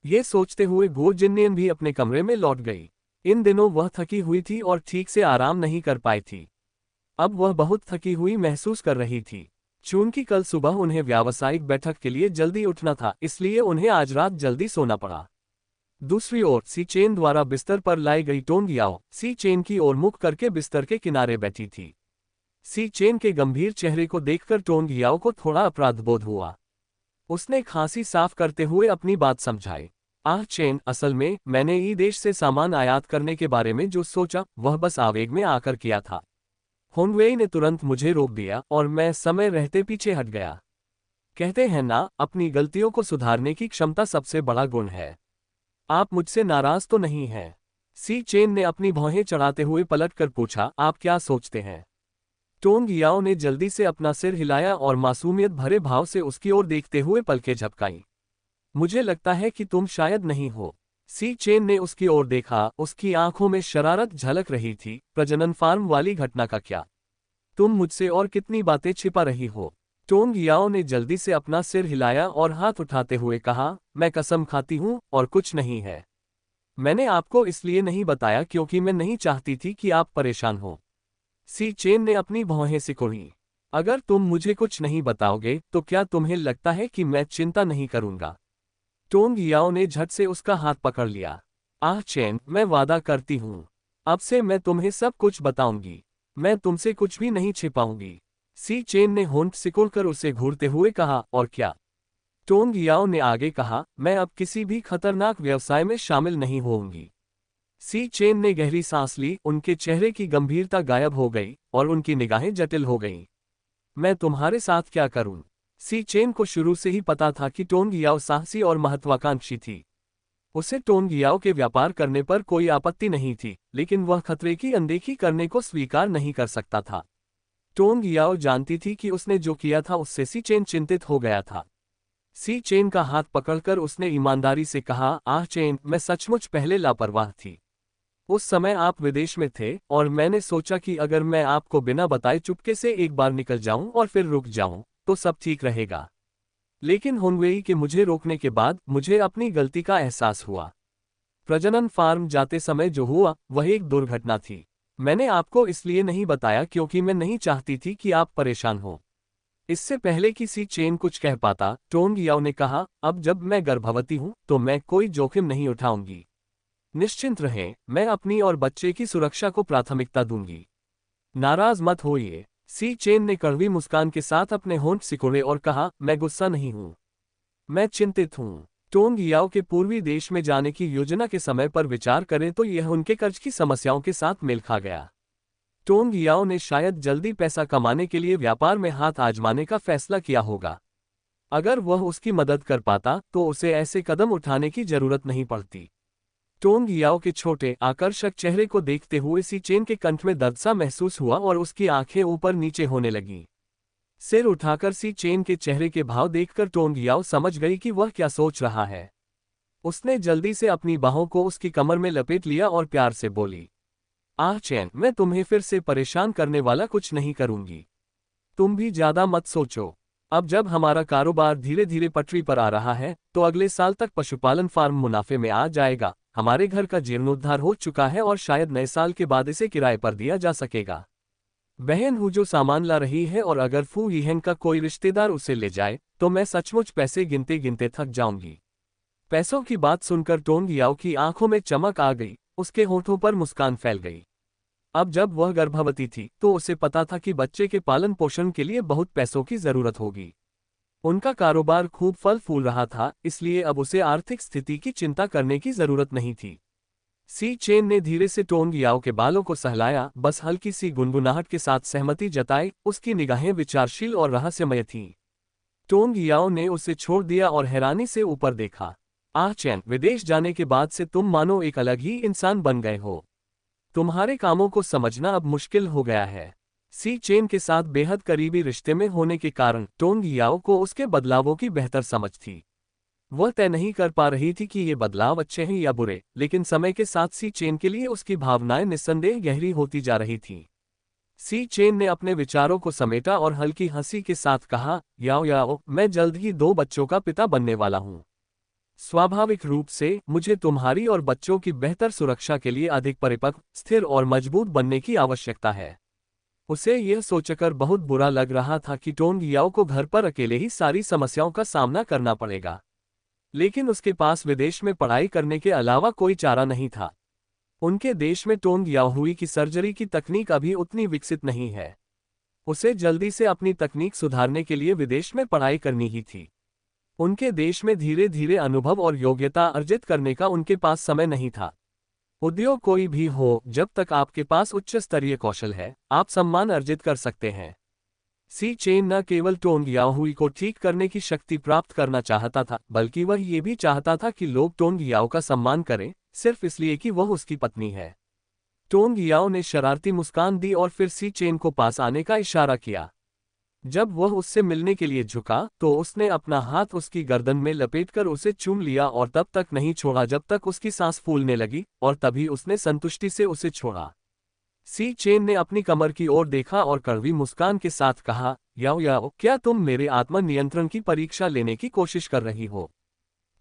ये सोचते हुए गु जिन्नियन भी अपने कमरे में लौट गई। इन दिनों वह थकी हुई थी और ठीक से आराम नहीं कर पाई थी। अब वह बहुत थकी हुई महसूस कर रही थी। चूंकि कल सुबह उन्हें व्यावसायिक बैठक के लिए जल्दी उठना था, इसलिए उन्हें आज रात जल्दी सोना पड़ा। दूसरी ओर सी चेन द्वारा बिस्तर पर लाई गई टोंग याओ सी चेन की ओर मुख करके बिस्तर के किनारे बैठी थी। सी चेन के गंभीर चेहरे को देखकर टोंग याओ को थोड़ा अपराधबोध हुआ। उसने खांसी साफ करते हुए अपनी बात समझाई। आह चेन, असल में मैंने ई देश से सामान आयात करने के बारे में जो सोचा वह बस आवेग में आकर किया था। हुनवेई ने तुरंत मुझे रोक दिया और मैं समय रहते पीछे हट गया। कहते हैं ना, अपनी गलतियों को सुधारने की क्षमता सबसे बड़ा गुण है। आप मुझसे नाराज तो नहीं हैं? सी चेन ने अपनी भौहें चढ़ाते हुए पलटकर पूछा, आप क्या सोचते हैं? टोंग याओ ने जल्दी से अपना सिर हिलाया और मासूमियत भरे भाव से उसकी ओर देखते हुए पलकें झपकाईं। मुझे लगता है कि तुम शायद नहीं हो। सी चेन ने उसकी ओर देखा, उसकी आंखों में शरारत झलक रही थी। प्रजनन फार्म वाली घटना का क्या? तुम मुझसे और कितनी बातें छिपा रही हो? टोंग याओ ने जल्दी से अपना सिर हिलाया और हाथ उठाते हुए कहा, मैं कसम खाती हूं और कुछ नहीं है। मैंने आपको इसलिए नहीं बताया क्योंकि मैं नहीं चाहती थी कि आप परेशान हो। सी चेन ने अपनी भौहें सिकोड़ी। अगर तुम मुझे कुछ नहीं बताओगे तो क्या तुम्हें लगता है कि मैं चिंता नहीं करूंगा? टोंग याओ ने झट से उसका हाथ पकड़ लिया। आह चेन, मैं वादा करती हूं, अब से मैं तुम्हें सब कुछ बताऊंगी। मैं तुमसे कुछ भी नहीं छिपाऊंगी। सी चेन ने होंठ सिकोड़कर उसे घूरते हुए कहा, और क्या? टोंग याओ ने आगे कहा, मैं अब किसी भी खतरनाक व्यवसाय में शामिल नहीं होऊंगी। सी चेन ने गहरी सांस ली, उनके चेहरे की गंभीरता गायब हो गई और उनकी निगाहें जटिल हो गईं। मैं तुम्हारे साथ क्या करूं? सी चेन को शुरू से ही पता था कि टोंग याओ साहसी और महत्वाकांक्षी थी। उसे टोंग याओ के व्यापार करने पर कोई आपत्ति नहीं थी, लेकिन वह खतरे की अनदेखी करने को स्वीकार नहीं कर सकता था। टोंग याओ जानती थी कि उसने जो किया था उससे सी चेन चिंतित हो गया था। सी चेन का हाथ पकड़कर उसने ईमानदारी से कहा, आह चेन, मैं सचमुच पहले लापरवाह थी। उस समय आप विदेश में थे और मैंने सोचा कि अगर मैं आपको बिना बताए चुपके से एक बार निकल जाऊं और फिर रुक जाऊं तो सब ठीक रहेगा। लेकिन हुनवेई के मुझे रोकने के बाद मुझे अपनी गलती का एहसास हुआ। प्रजनन फार्म जाते समय जो हुआ वह एक दुर्घटना थी। मैंने आपको इसलिए नहीं बताया क्योंकि मैं नहीं चाहती थी कि आप परेशान हो। इससे पहले कि सी चेन कुछ कह पाता, टोंग याओ ने कहा, अब जब मैं गर्भवती हूं तो मैं कोई जोखिम नहीं उठाऊंगी। निश्चिंत रहें, मैं अपनी और बच्चे की सुरक्षा को प्राथमिकता दूंगी। नाराज मत होइए। सी चेन ने कड़वी मुस्कान के साथ अपने होंठ सिकोड़े और कहा, मैं गुस्सा नहीं हूं, मैं चिंतित हूं। टोंग याओ के पूर्वी देश में जाने की योजना के समय पर विचार करें तो यह उनके कर्ज की समस्याओं के साथ मेल खा गया। टोंग याओ ने शायद जल्दी पैसा कमाने के लिए व्यापार में हाथ आजमाने का फैसला किया होगा। अगर वह उसकी मदद कर पाता तो उसे ऐसे कदम उठाने की जरूरत नहीं पड़ती। टोंग याओ के छोटे आकर्षक चेहरे को देखते हुए सी चेन के कंठ में दर्द सा महसूस हुआ और उसकी आंखें ऊपर नीचे होने लगीं। सिर उठाकर सी चेन के चेहरे के भाव देखकर टोंग याओ समझ गई कि वह क्या सोच रहा है। उसने जल्दी से अपनी बाहों को उसकी कमर में लपेट लिया और प्यार से बोली, आह चेन, मैं तुम्हें फिर से परेशान करने वाला कुछ नहीं करूंगी। तुम भी ज्यादा मत सोचो। अब जब हमारा कारोबार धीरे धीरे पटरी पर आ रहा है तो अगले साल तक पशुपालन फार्म मुनाफे में आ जाएगा। हमारे घर का जीर्णोद्धार हो चुका है और शायद नए साल के बाद इसे किराए पर दिया जा सकेगा। बहन हूँ जो सामान ला रही है और अगर फू यिहेंग का कोई रिश्तेदार उसे ले जाए तो मैं सचमुच पैसे गिनते गिनते थक जाऊंगी। पैसों की बात सुनकर टोंग याओ की आंखों में चमक आ गई, उसके होठों पर मुस्कान फैल गई। अब जब वह गर्भवती थी तो उसे पता था कि बच्चे के पालन पोषण के लिए बहुत पैसों की जरूरत होगी। उनका कारोबार खूब फल फूल रहा था, इसलिए अब उसे आर्थिक स्थिति की चिंता करने की जरूरत नहीं थी। सी चेन ने धीरे से टोंग याओ के बालों को सहलाया, बस हल्की सी गुनगुनाहट के साथ सहमति जताई। उसकी निगाहें विचारशील और रहस्यमय थीं। टोंग याओ ने उसे छोड़ दिया और हैरानी से ऊपर देखा। आह चैन, विदेश जाने के बाद से तुम मानो एक अलग ही इंसान बन गए हो। तुम्हारे कामों को समझना अब मुश्किल हो गया है। सी चेन के साथ बेहद करीबी रिश्ते में होने के कारण टोंग याओ को उसके बदलावों की बेहतर समझ थी। वह तय नहीं कर पा रही थी कि ये बदलाव अच्छे हैं या बुरे, लेकिन समय के साथ सी चेन के लिए उसकी भावनाएं निस्संदेह गहरी होती जा रही थीं। सी चेन ने अपने विचारों को समेटा और हल्की हंसी के साथ कहा, याओ याओ, मैं जल्द ही 2 बच्चों का पिता बनने वाला हूँ। स्वाभाविक रूप से मुझे तुम्हारी और बच्चों की बेहतर सुरक्षा के लिए अधिक परिपक्व, स्थिर और मजबूत बनने की आवश्यकता है। उसे यह सोचकर बहुत बुरा लग रहा था कि टोंग याओ को घर पर अकेले ही सारी समस्याओं का सामना करना पड़ेगा, लेकिन उसके पास विदेश में पढ़ाई करने के अलावा कोई चारा नहीं था। उनके देश में टोंग याओहुई की सर्जरी की तकनीक अभी उतनी विकसित नहीं है। उसे जल्दी से अपनी तकनीक सुधारने के लिए विदेश में पढ़ाई करनी ही थी। उनके देश में धीरे धीरे अनुभव और योग्यता अर्जित करने का उनके पास समय नहीं था। उद्योग कोई भी हो, जब तक आपके पास उच्च स्तरीय कौशल है, आप सम्मान अर्जित कर सकते हैं। सी चेन न केवल टोंग याओहुई को ठीक करने की शक्ति प्राप्त करना चाहता था, बल्कि वह ये भी चाहता था कि लोग टोंग याओ का सम्मान करें, सिर्फ इसलिए कि वह उसकी पत्नी है। टोंग याओ ने शरारती मुस्कान दी और फिर सी चेन को पास आने का इशारा किया। जब वह उससे मिलने के लिए झुका तो उसने अपना हाथ उसकी गर्दन में लपेटकर उसे चूम लिया और तब तक नहीं छोड़ा जब तक उसकी सांस फूलने लगी, और तभी उसने संतुष्टि से उसे छोड़ा। सी चेन ने अपनी कमर की ओर देखा और कड़वी मुस्कान के साथ कहा, याओ याओ, क्या तुम मेरे आत्म नियंत्रण की परीक्षा लेने की कोशिश कर रही हो?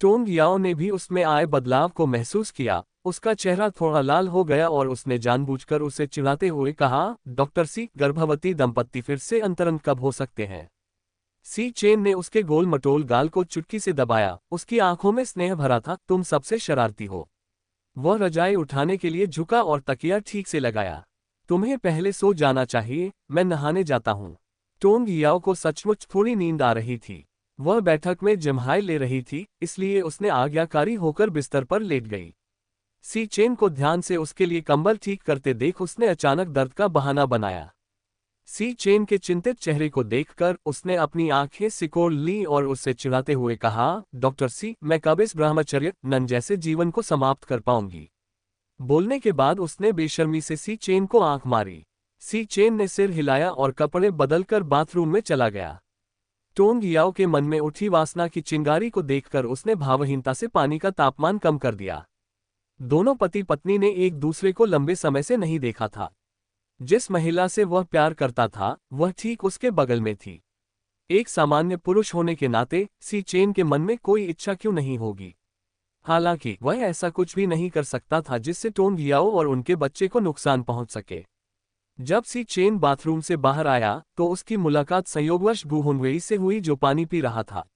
टोंग याओ ने भी उसमें आए बदलाव को महसूस किया। उसका चेहरा थोड़ा लाल हो गया और उसने जानबूझकर उसे चिढ़ाते हुए कहा, डॉक्टर सी, गर्भवती दंपत्ति फिर से अंतरंग कब हो सकते हैं? सी चेन ने उसके गोल मटोल गाल को चुटकी से दबाया। उसकी आंखों में स्नेह भरा था। तुम सबसे शरारती हो। वह रजाई उठाने के लिए झुका और तकिया ठीक से लगाया। तुम्हें पहले सो जाना चाहिए, मैं नहाने जाता हूँ। टोंग याओ को सचमुच थोड़ी नींद आ रही थी। वह बैठक में जम्हाई ले रही थी, इसलिए उसने आज्ञाकारी होकर बिस्तर पर लेट गई। सी चेन को ध्यान से उसके लिए कंबल ठीक करते देख उसने अचानक दर्द का बहाना बनाया। सी चेन के चिंतित चेहरे को देखकर उसने अपनी आंखें सिकोड़ ली और उससे चिढ़ाते हुए कहा, डॉक्टर सी, मैं कब इस ब्रह्मचर्य नन जैसे जीवन को समाप्त कर पाऊंगी? बोलने के बाद उसने बेशर्मी से सी चेन को आंख मारी। सी चेन ने सिर हिलाया और कपड़े बदलकर बाथरूम में चला गया। टोंग याओ के मन में उठी वासना की चिंगारी को देखकर उसने भावहीनता से पानी का तापमान कम कर दिया। दोनों पति पत्नी ने एक दूसरे को लंबे समय से नहीं देखा था। जिस महिला से वह प्यार करता था वह ठीक उसके बगल में थी। एक सामान्य पुरुष होने के नाते सी चेन के मन में कोई इच्छा क्यों नहीं होगी? हालांकि वह ऐसा कुछ भी नहीं कर सकता था जिससे टोंग याओ और उनके बच्चे को नुकसान पहुंच सके। जब सी चेन बाथरूम से बाहर आया तो उसकी मुलाकात संयोगवश गु हुनवेई से हुई जो पानी पी रहा था।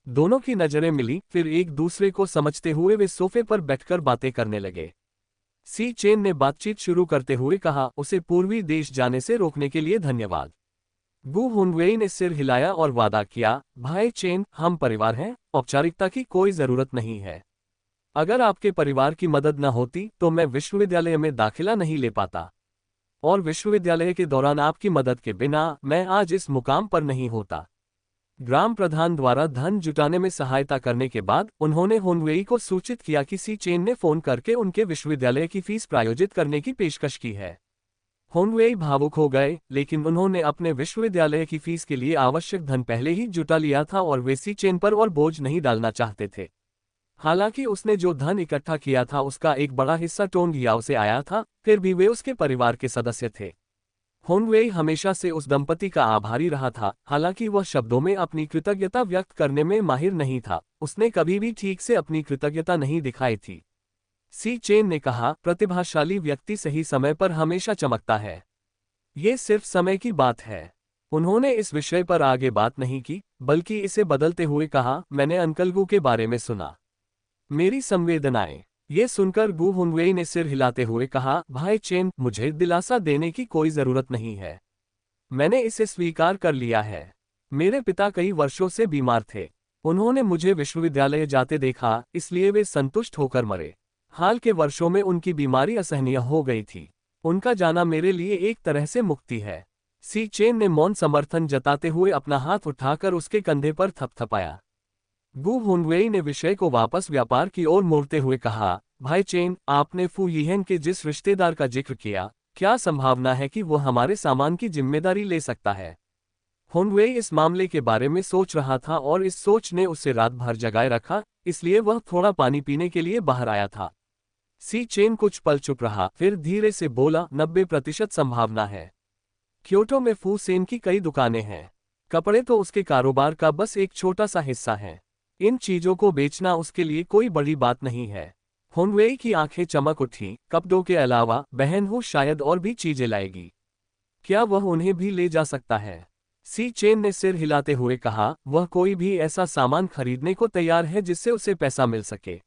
दोनों की नजरें मिली, फिर एक दूसरे को समझते हुए वे सोफे पर बैठकर बातें करने लगे। सी चेन ने बातचीत शुरू करते हुए कहा, उसे पूर्वी देश जाने से रोकने के लिए धन्यवाद। गु हुनवेई ने सिर हिलाया और वादा किया, भाई चेन, हम परिवार हैं, औपचारिकता की कोई जरूरत नहीं है। अगर आपके परिवार की मदद न होती तो मैं विश्वविद्यालय में दाखिला नहीं ले पाता, और विश्वविद्यालय के दौरान आपकी मदद के बिना मैं आज इस मुकाम पर नहीं होता। ग्राम प्रधान द्वारा धन जुटाने में सहायता करने के बाद उन्होंने हुनवेई को सूचित किया कि सी चेन ने फोन करके उनके विश्वविद्यालय की फीस प्रायोजित करने की पेशकश की है। हुनवेई भावुक हो गए, लेकिन उन्होंने अपने विश्वविद्यालय की फीस के लिए आवश्यक धन पहले ही जुटा लिया था और वे सी चेन पर और बोझ नहीं डालना चाहते थे। हालांकि उसने जो धन इकट्ठा किया था उसका एक बड़ा हिस्सा टोंग याओ से आया था, फिर भी वे उसके परिवार के सदस्य थे। हुनवेई हमेशा से उस दंपति का आभारी रहा था। हालांकि वह शब्दों में अपनी कृतज्ञता व्यक्त करने में माहिर नहीं था, उसने कभी भी ठीक से अपनी कृतज्ञता नहीं दिखाई थी। सी चेन ने कहा, प्रतिभाशाली व्यक्ति सही समय पर हमेशा चमकता है। ये सिर्फ समय की बात है। उन्होंने इस विषय पर आगे बात नहीं की, बल्कि इसे बदलते हुए कहा, मैंने अंकल गु के बारे में सुना। मेरी संवेदनाएं ये सुनकर गु हुनवेई ने सिर हिलाते हुए कहा, भाई चेन, मुझे दिलासा देने की कोई जरूरत नहीं है। मैंने इसे स्वीकार कर लिया है। मेरे पिता कई वर्षों से बीमार थे। उन्होंने मुझे विश्वविद्यालय जाते देखा, इसलिए वे संतुष्ट होकर मरे। हाल के वर्षों में उनकी बीमारी असहनीय हो गई थी। उनका जाना मेरे लिए एक तरह से मुक्ति है। सी चेन ने मौन समर्थन जताते हुए अपना हाथ उठाकर उसके कंधे पर थपथपाया। गु हुनवेई ने विषय को वापस व्यापार की ओर मोड़ते हुए कहा, भाई चेन, आपने फू यिहेन के जिस रिश्तेदार का जिक्र किया, क्या संभावना है कि वो हमारे सामान की जिम्मेदारी ले सकता है? हुनवेई इस मामले के बारे में सोच रहा था और इस सोच ने उसे रात भर जगाए रखा, इसलिए वह थोड़ा पानी पीने के लिए बाहर आया था। सी चेन कुछ पल चुप रहा, फिर धीरे से बोला, 90% संभावना है। क्योटो में फू सेन की कई दुकानें हैं। कपड़े तो उसके कारोबार का बस एक छोटा सा हिस्सा है। इन चीजों को बेचना उसके लिए कोई बड़ी बात नहीं है। हुनवेई की आंखें चमक उठी। कपड़ों के अलावा बहन वो शायद और भी चीजें लाएगी। क्या वह उन्हें भी ले जा सकता है? सी चेन ने सिर हिलाते हुए कहा, वह कोई भी ऐसा सामान खरीदने को तैयार है जिससे उसे पैसा मिल सके।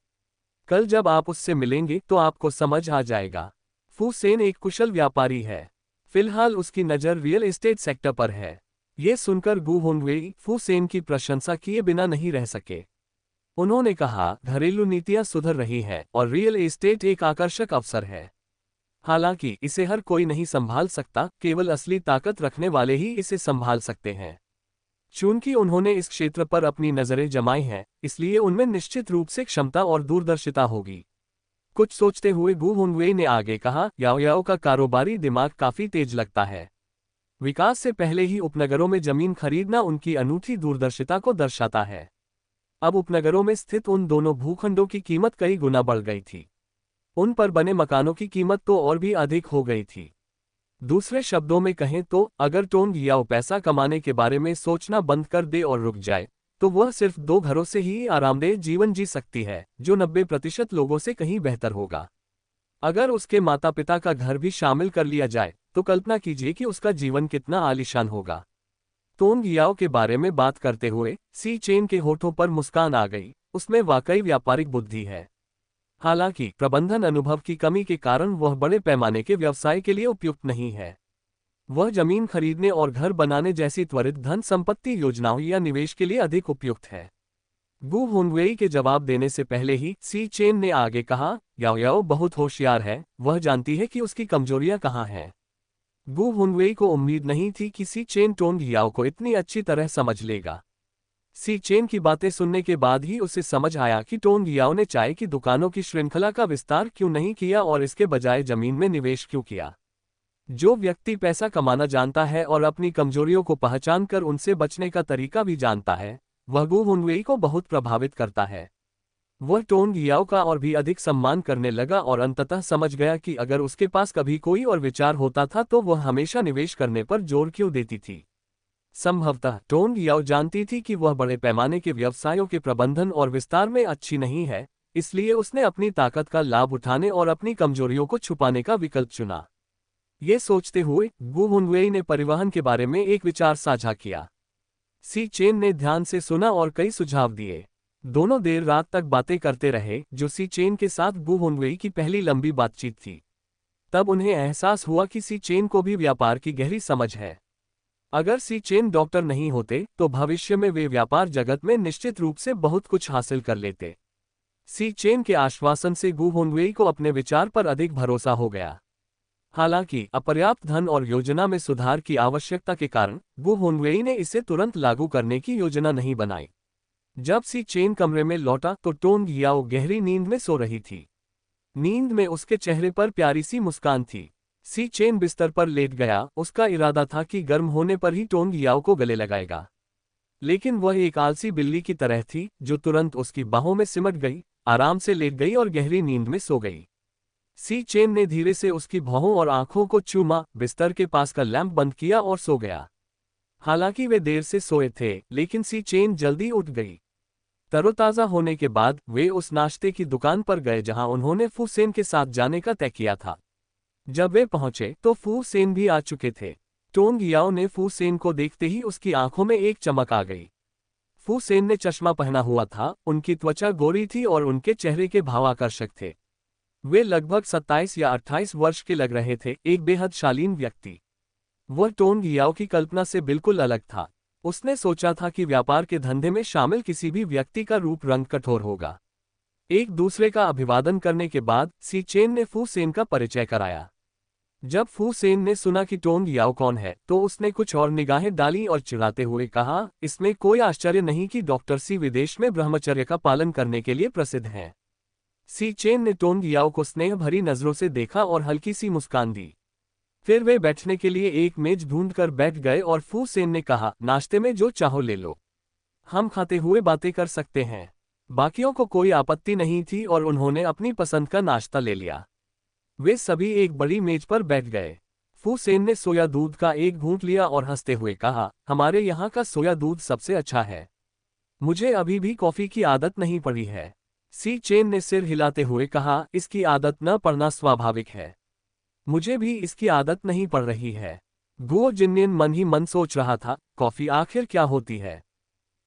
कल जब आप उससे मिलेंगे तो आपको समझ आ जाएगा। फू सेन एक कुशल व्यापारी है। फिलहाल उसकी नज़र रियल एस्टेट सेक्टर पर है। ये सुनकर गु हुनवेई फू सेन की प्रशंसा किए बिना नहीं रह सके। उन्होंने कहा, घरेलू नीतियां सुधर रही हैं और रियल एस्टेट एक आकर्षक अवसर है। हालांकि इसे हर कोई नहीं संभाल सकता, केवल असली ताकत रखने वाले ही इसे संभाल सकते हैं। चूंकि उन्होंने इस क्षेत्र पर अपनी नजरें जमाई हैं, इसलिए उनमें निश्चित रूप से क्षमता और दूरदर्शिता होगी। कुछ सोचते हुए गु हुनवेई ने आगे कहा, याओ याओ का कारोबारी दिमाग काफी तेज लगता है। विकास से पहले ही उपनगरों में जमीन खरीदना उनकी अनूठी दूरदर्शिता को दर्शाता है। अब उपनगरों में स्थित उन दोनों भूखंडों की कीमत कई गुना बढ़ गई थी। उन पर बने मकानों की कीमत तो और भी अधिक हो गई थी। दूसरे शब्दों में कहें तो, अगर टोंग याओ पैसा कमाने के बारे में सोचना बंद कर दे और रुक जाए, तो वह सिर्फ 2 घरों से ही आरामदेह जीवन जी सकती है, जो 90% लोगों से कहीं बेहतर होगा। अगर उसके माता पिता का घर भी शामिल कर लिया जाए, तो कल्पना कीजिए कि उसका जीवन कितना आलीशान होगा। टोंग याओ के बारे में बात करते हुए सी चेन के होठों पर मुस्कान आ गई। उसमें वाकई व्यापारिक बुद्धि है। हालांकि प्रबंधन अनुभव की कमी के कारण वह बड़े पैमाने के व्यवसाय के लिए उपयुक्त नहीं है। वह जमीन खरीदने और घर बनाने जैसी त्वरित धन संपत्ति योजनाओं या निवेश के लिए अधिक उपयुक्त है। गु हुनवेई के जवाब देने से पहले ही सी चेन ने आगे कहा, याओ याओ बहुत होशियार है, वह जानती है कि उसकी कमजोरियां कहाँ हैं। गु हुनवेई को उम्मीद नहीं थी कि सी चेन टोंग याओ को इतनी अच्छी तरह समझ लेगा। सी चेन की बातें सुनने के बाद ही उसे समझ आया कि टोंग याओ ने चाय की दुकानों की श्रृंखला का विस्तार क्यों नहीं किया और इसके बजाय जमीन में निवेश क्यों किया। जो व्यक्ति पैसा कमाना जानता है और अपनी कमजोरियों को पहचानकर उनसे बचने का तरीका भी जानता है, वह गु हुनवेई को बहुत प्रभावित करता है। वह टोंग याओ का और भी अधिक सम्मान करने लगा और अंततः समझ गया कि अगर उसके पास कभी कोई और विचार होता था तो वह हमेशा निवेश करने पर जोर क्यों देती थी। संभवतः टोंग याओ जानती थी कि वह बड़े पैमाने के व्यवसायों के प्रबंधन और विस्तार में अच्छी नहीं है, इसलिए उसने अपनी ताकत का लाभ उठाने और अपनी कमजोरियों को छुपाने का विकल्प चुना। ये सोचते हुए गु हुनवेई ने परिवहन के बारे में एक विचार साझा किया। सी चेन ने ध्यान से सुना और कई सुझाव दिए। दोनों देर रात तक बातें करते रहे, जो सी चेन के साथ गु हुनवेई की पहली लंबी बातचीत थी। तब उन्हें एहसास हुआ कि सी चेन को भी व्यापार की गहरी समझ है। अगर सी चेन डॉक्टर नहीं होते तो भविष्य में वे व्यापार जगत में निश्चित रूप से बहुत कुछ हासिल कर लेते। सी चेन के आश्वासन से गु हुनवेई को अपने विचार पर अधिक भरोसा हो गया। हालांकि अपर्याप्त धन और योजना में सुधार की आवश्यकता के कारण गु हुनवेई ने इसे तुरंत लागू करने की योजना नहीं बनाई। जब सी चेन कमरे में लौटा तो टोंग याओ गहरी नींद में सो रही थी। नींद में उसके चेहरे पर प्यारी सी मुस्कान थी। सी चेन बिस्तर पर लेट गया। उसका इरादा था कि गर्म होने पर ही टोंग याओ को गले लगाएगा, लेकिन वह एक आलसी बिल्ली की तरह थी जो तुरंत उसकी बाहों में सिमट गई, आराम से लेट गई और गहरी नींद में सो गई। सी चेन ने धीरे से उसकी भौहों और आंखों को चूमा, बिस्तर के पास का लैंप बंद किया और सो गया। हालांकि वे देर से सोए थे, लेकिन सी चेन जल्दी उठ गई। तरोताज़ा होने के बाद वे उस नाश्ते की दुकान पर गए जहां उन्होंने फू सेन के साथ जाने का तय किया था। जब वे पहुंचे तो फू सेन भी आ चुके थे। टोंग याओ ने फू सेन को देखते ही उसकी आंखों में एक चमक आ गई। फू सेन ने चश्मा पहना हुआ था, उनकी त्वचा गोरी थी और उनके चेहरे के भाव आकर्षक थे। वे लगभग 27 या 28 वर्ष के लग रहे थे, एक बेहद शालीन व्यक्ति। वह टोंग याओ की कल्पना से बिल्कुल अलग था। उसने सोचा था कि व्यापार के धंधे में शामिल किसी भी व्यक्ति का रूप रंग कठोर होगा। एक दूसरे का अभिवादन करने के बाद सी चेन ने फू सेन का परिचय कराया। जब फू सेन ने सुना कि टोंग याओ कौन है तो उसने कुछ और निगाहें डाली और चिढ़ाते हुए कहा, इसमें कोई आश्चर्य नहीं कि डॉक्टर सी विदेश में ब्रह्मचर्य का पालन करने के लिए प्रसिद्ध हैं। सी चेन ने टोंग याओ को स्नेह भरी नजरों से देखा और हल्की सी मुस्कान दी। फिर वे बैठने के लिए एक मेज ढूंढकर बैठ गए और फू सेन ने कहा, नाश्ते में जो चाहो ले लो। हम खाते हुए बातें कर सकते हैं। बाकियों को कोई आपत्ति नहीं थी और उन्होंने अपनी पसंद का नाश्ता ले लिया। वे सभी एक बड़ी मेज पर बैठ गए। फू सेन ने सोया दूध का एक घूंट लिया और हंसते हुए कहा, हमारे यहाँ का सोया दूध सबसे अच्छा है। मुझे अभी भी कॉफी की आदत नहीं पड़ी है। सी चेन ने सिर हिलाते हुए कहा, इसकी आदत न पड़ना स्वाभाविक है। मुझे भी इसकी आदत नहीं पड़ रही है। गुओ जिन्नियन मन ही मन सोच रहा था, कॉफी आखिर क्या होती है।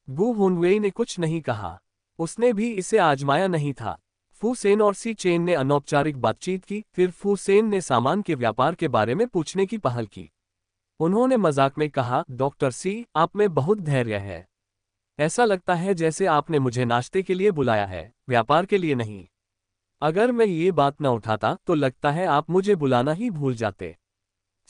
गु हुनवेई ने कुछ नहीं कहा। उसने भी इसे आजमाया नहीं था। फू सेन और सी चेन ने अनौपचारिक बातचीत की, फिर फू सेन ने सामान के व्यापार के बारे में पूछने की पहल की। उन्होंने मजाक में कहा, डॉक्टर सी, आप में बहुत धैर्य है। ऐसा लगता है जैसे आपने मुझे नाश्ते के लिए बुलाया है, व्यापार के लिए नहीं। अगर मैं ये बात न उठाता तो लगता है आप मुझे बुलाना ही भूल जाते।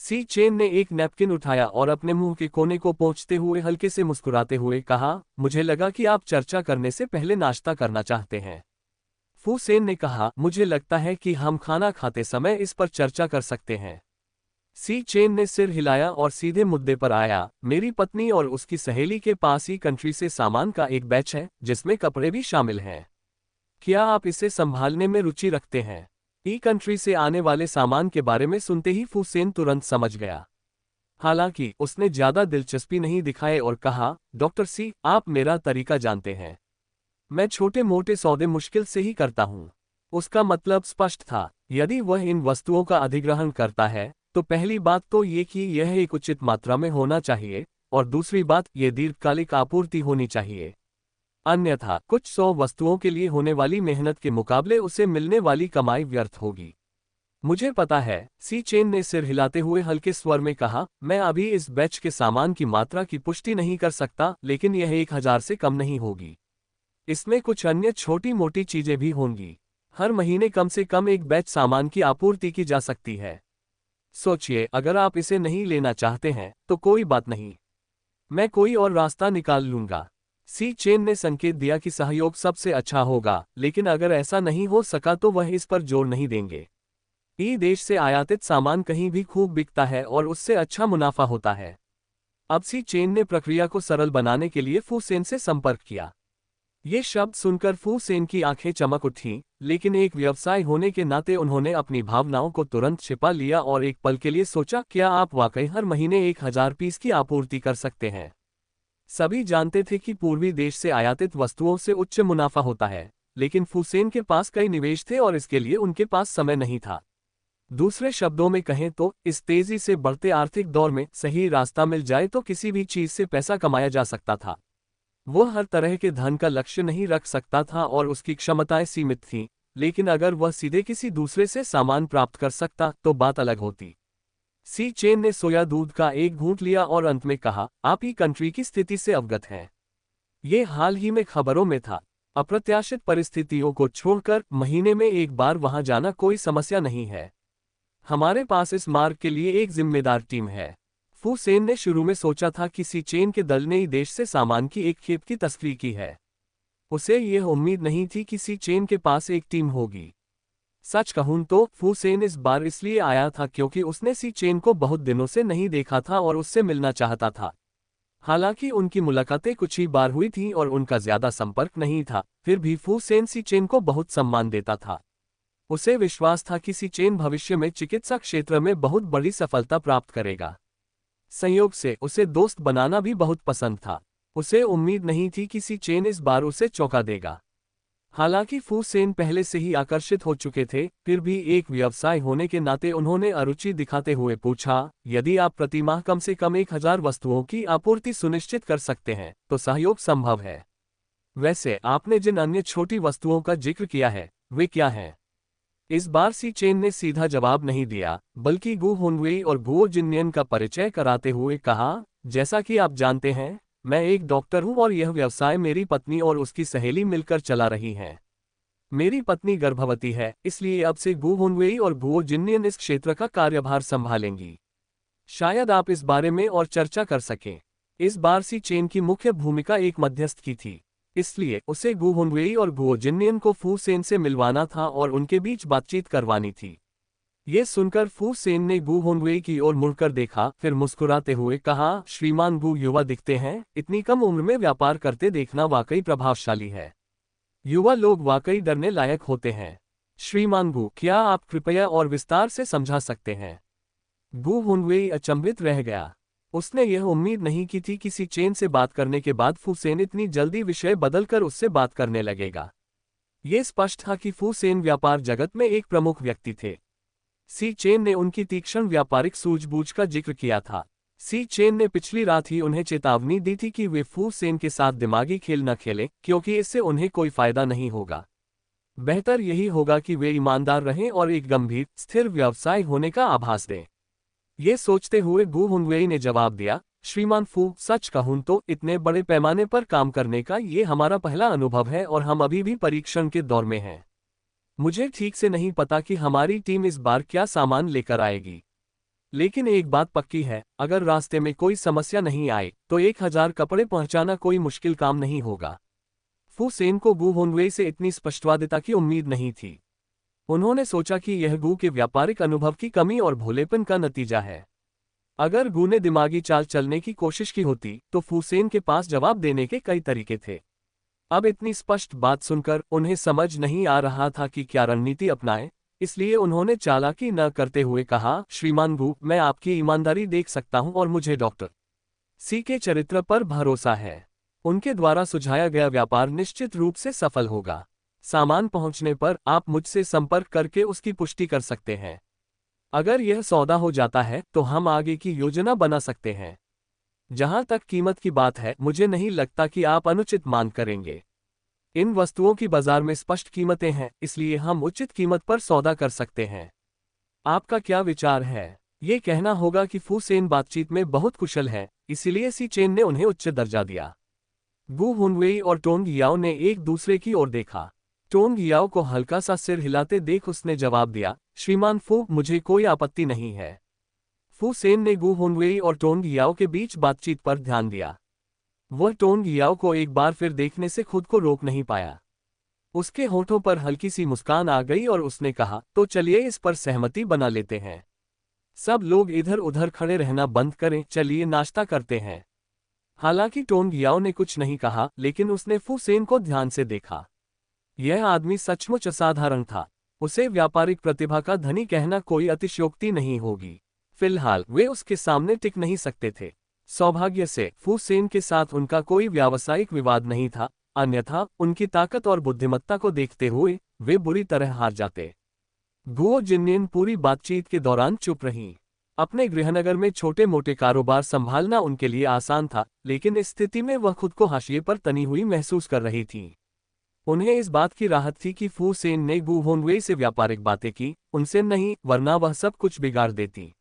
सी चेन ने एक नैपकिन उठाया और अपने मुंह के कोने को पोंछते हुए हल्के से मुस्कुराते हुए कहा, मुझे लगा कि आप चर्चा करने से पहले नाश्ता करना चाहते हैं। फू सेन ने कहा, मुझे लगता है कि हम खाना खाते समय इस पर चर्चा कर सकते हैं। सी चेन ने सिर हिलाया और सीधे मुद्दे पर आया, मेरी पत्नी और उसकी सहेली के पास ई कंट्री से सामान का एक बैच है जिसमें कपड़े भी शामिल हैं। क्या आप इसे संभालने में रुचि रखते हैं? ई कंट्री से आने वाले सामान के बारे में सुनते ही फू सेन तुरंत समझ गया। हालांकि उसने ज्यादा दिलचस्पी नहीं दिखाए और कहा, डॉक्टर सी, आप मेरा तरीका जानते हैं। मैं छोटे मोटे सौदे मुश्किल से ही करता हूँ। उसका मतलब स्पष्ट था, यदि वह इन वस्तुओं का अधिग्रहण करता है तो पहली बात तो ये कि यह एक उचित मात्रा में होना चाहिए और दूसरी बात ये दीर्घकालिक आपूर्ति होनी चाहिए। अन्यथा कुछ 100 वस्तुओं के लिए होने वाली मेहनत के मुकाबले उसे मिलने वाली कमाई व्यर्थ होगी। मुझे पता है, सी चेन ने सिर हिलाते हुए हल्के स्वर में कहा, मैं अभी इस बैच के सामान की मात्रा की पुष्टि नहीं कर सकता, लेकिन यह 1000 से कम नहीं होगी। इसमें कुछ अन्य छोटी मोटी चीजें भी होंगी। हर महीने कम से कम एक बैच सामान की आपूर्ति की जा सकती है। सोचिए, अगर आप इसे नहीं लेना चाहते हैं तो कोई बात नहीं, मैं कोई और रास्ता निकाल लूंगा। सी चेन ने संकेत दिया कि सहयोग सबसे अच्छा होगा, लेकिन अगर ऐसा नहीं हो सका तो वह इस पर जोर नहीं देंगे। ई देश से आयातित सामान कहीं भी खूब बिकता है और उससे अच्छा मुनाफा होता है। अब सी चेन ने प्रक्रिया को सरल बनाने के लिए फू सेन से संपर्क किया। ये शब्द सुनकर फू सेन की आंखें चमक उठीं, लेकिन एक व्यवसाय होने के नाते उन्होंने अपनी भावनाओं को तुरंत छिपा लिया और एक पल के लिए सोचा, क्या आप वाकई हर महीने 1000 पीस की आपूर्ति कर सकते हैं? सभी जानते थे कि पूर्वी देश से आयातित वस्तुओं से उच्च मुनाफा होता है, लेकिन फू सेन के पास कई निवेश थे और इसके लिए उनके पास समय नहीं था। दूसरे शब्दों में कहें तो इस तेजी से बढ़ते आर्थिक दौर में सही रास्ता मिल जाए तो किसी भी चीज से पैसा कमाया जा सकता था। वह हर तरह के धन का लक्ष्य नहीं रख सकता था और उसकी क्षमताएं सीमित थीं, लेकिन अगर वह सीधे किसी दूसरे से सामान प्राप्त कर सकता तो बात अलग होती। सी चेन ने सोया दूध का एक घूंट लिया और अंत में कहा, आप ही कंट्री की स्थिति से अवगत हैं। ये हाल ही में खबरों में था। अप्रत्याशित परिस्थितियों को छोड़कर महीने में एक बार वहां जाना कोई समस्या नहीं है। हमारे पास इस मार्ग के लिए एक जिम्मेदार टीम है। फू सेन ने शुरू में सोचा था कि सी चेन के दल ने ही देश से सामान की एक खेप की तस्करी की है। उसे यह उम्मीद नहीं थी कि सी चेन के पास एक टीम होगी। सच कहूं तो फू सेन इस बार इसलिए आया था क्योंकि उसने सी चेन को बहुत दिनों से नहीं देखा था और उससे मिलना चाहता था। हालांकि उनकी मुलाकातें कुछ ही बार हुई थीं और उनका ज्यादा संपर्क नहीं था, फिर भी फू सेन सी चेन को बहुत सम्मान देता था। उसे विश्वास था कि सी चेन भविष्य में चिकित्सा क्षेत्र में बहुत बड़ी सफलता प्राप्त करेगा। संयोग से उसे दोस्त बनाना भी बहुत पसंद था। उसे उम्मीद नहीं थी कि सी चेन इस बार उसे चौंका देगा। हालांकि फू सेन पहले से ही आकर्षित हो चुके थे, फिर भी एक व्यवसाय होने के नाते उन्होंने अरुचि दिखाते हुए पूछा, यदि आप प्रति माह कम से कम 1000 वस्तुओं की आपूर्ति सुनिश्चित कर सकते हैं तो सहयोग संभव है। वैसे आपने जिन अन्य छोटी वस्तुओं का जिक्र किया है वे क्या हैं? इस बार सी चेन ने सीधा जवाब नहीं दिया, बल्कि गु हुनवेई और गुओ जिननियन का परिचय कराते हुए कहा, जैसा कि आप जानते हैं, मैं एक डॉक्टर हूं और यह व्यवसाय मेरी पत्नी और उसकी सहेली मिलकर चला रही हैं। मेरी पत्नी गर्भवती है, इसलिए अब से गु हुनवेई और गुओ जिननियन इस क्षेत्र का कार्यभार संभालेंगी। शायद आप इस बारे में और चर्चा कर सकें। इस बार सी चेन की मुख्य भूमिका एक मध्यस्थ की थी, इसलिए उसे गु हुनवेई और गुओ जिननियन को फू सेन से मिलवाना था और उनके बीच बातचीत करवानी थी। ये सुनकर फू सेन ने गु हुनवेई की ओर मुड़कर देखा, फिर मुस्कुराते हुए कहा, श्रीमान गु युवा दिखते हैं, इतनी कम उम्र में व्यापार करते देखना वाकई प्रभावशाली है। युवा लोग वाकई डरने लायक होते हैं। श्रीमान गु, क्या आप कृपया और विस्तार से समझा सकते हैं? गु हुनवेई अचंभित रह गया। उसने यह उम्मीद नहीं की थी कि सी चेन से बात करने के बाद फू सेन इतनी जल्दी विषय बदलकर उससे बात करने लगेगा। ये स्पष्ट था कि फू सेन व्यापार जगत में एक प्रमुख व्यक्ति थे। सी चेन ने उनकी तीक्ष्ण व्यापारिक सूझबूझ का जिक्र किया था। सी चेन ने पिछली रात ही उन्हें चेतावनी दी थी कि वे फू सेन के साथ दिमागी खेल न खेलें, क्योंकि इससे उन्हें कोई फायदा नहीं होगा। बेहतर यही होगा कि वे ईमानदार रहें और एक गंभीर, स्थिर व्यवसाय होने का आभास दें। ये सोचते हुए गु हुनवेई ने जवाब दिया, श्रीमान फू, सच कहूं तो इतने बड़े पैमाने पर काम करने का ये हमारा पहला अनुभव है और हम अभी भी परीक्षण के दौर में हैं। मुझे ठीक से नहीं पता कि हमारी टीम इस बार क्या सामान लेकर आएगी, लेकिन एक बात पक्की है, अगर रास्ते में कोई समस्या नहीं आए तो 1000 कपड़े पहुंचाना कोई मुश्किल काम नहीं होगा। फू सेन को गु हुनवेई से इतनी स्पष्टवादिता की उम्मीद नहीं थी। उन्होंने सोचा कि यह गु के व्यापारिक अनुभव की कमी और भोलेपन का नतीजा है। अगर गु ने दिमागी चाल चलने की कोशिश की होती तो फू सेन के पास जवाब देने के कई तरीके थे। अब इतनी स्पष्ट बात सुनकर उन्हें समझ नहीं आ रहा था कि क्या रणनीति अपनाएं, इसलिए उन्होंने चालाकी न करते हुए कहा, श्रीमान गु, मैं आपकी ईमानदारी देख सकता हूं और मुझे डॉक्टर सी के चरित्र पर भरोसा है। उनके द्वारा सुझाया गया व्यापार निश्चित रूप से सफल होगा। सामान पहुंचने पर आप मुझसे संपर्क करके उसकी पुष्टि कर सकते हैं। अगर यह सौदा हो जाता है तो हम आगे की योजना बना सकते हैं। जहां तक कीमत की बात है, मुझे नहीं लगता कि आप अनुचित मांग करेंगे। इन वस्तुओं की बाजार में स्पष्ट कीमतें हैं, इसलिए हम उचित कीमत पर सौदा कर सकते हैं। आपका क्या विचार है? ये कहना होगा कि फू सेन बातचीत में बहुत कुशल है, इसलिए सी चेन ने उन्हें उच्च दर्जा दिया। गु हुनवेई और टोंग याओ ने एक दूसरे की ओर देखा। टोंग याओ को हल्का सा सिर हिलाते देख उसने जवाब दिया, श्रीमान फू, मुझे कोई आपत्ति नहीं है। फू सेन ने गु हुनवेई और टोंग याओ के बीच बातचीत पर ध्यान दिया। वह टोंग याओ को एक बार फिर देखने से खुद को रोक नहीं पाया। उसके होठों पर हल्की सी मुस्कान आ गई और उसने कहा, तो चलिए इस पर सहमति बना लेते हैं। सब लोग इधर उधर खड़े रहना बंद करें, चलिए नाश्ता करते हैं। हालांकि टोंग याओ ने कुछ नहीं कहा, लेकिन उसने फू सेन को ध्यान से देखा। यह आदमी सचमुच असाधारण था। उसे व्यापारिक प्रतिभा का धनी कहना कोई अतिशयोक्ति नहीं होगी। फिलहाल वे उसके सामने टिक नहीं सकते थे। सौभाग्य से फू सेन के साथ उनका कोई व्यावसायिक विवाद नहीं था, अन्यथा उनकी ताकत और बुद्धिमत्ता को देखते हुए वे बुरी तरह हार जाते। गुओ जिननियन पूरी बातचीत के दौरान चुप रहीं। अपने गृहनगर में छोटे मोटे कारोबार संभालना उनके लिए आसान था, लेकिन इस स्थिति में वह खुद को हाशिए पर तनी हुई महसूस कर रही थीं। उन्हें इस बात की राहत थी कि फू सेन ने गु हुनवेई से व्यापारिक बातें की, उनसे नहीं, वरना वह सब कुछ बिगाड़ देती।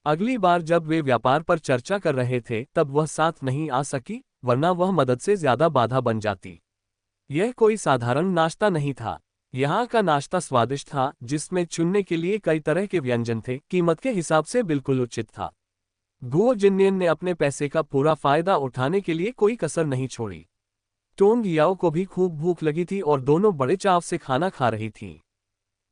अगली बार जब वे व्यापार पर चर्चा कर रहे थे तब वह साथ नहीं आ सकी, वरना वह मदद से ज्यादा बाधा बन जाती। यह कोई साधारण नाश्ता नहीं था। यहाँ का नाश्ता स्वादिष्ट था, जिसमें चुनने के लिए कई तरह के व्यंजन थे, कीमत के हिसाब से बिल्कुल उचित था। गुओ जिननियन ने अपने पैसे का पूरा फायदा उठाने के लिए कोई कसर नहीं छोड़ी। टोंग याओ को भी खूब भूख लगी थी और दोनों बड़े चाव से खाना खा रही थीं।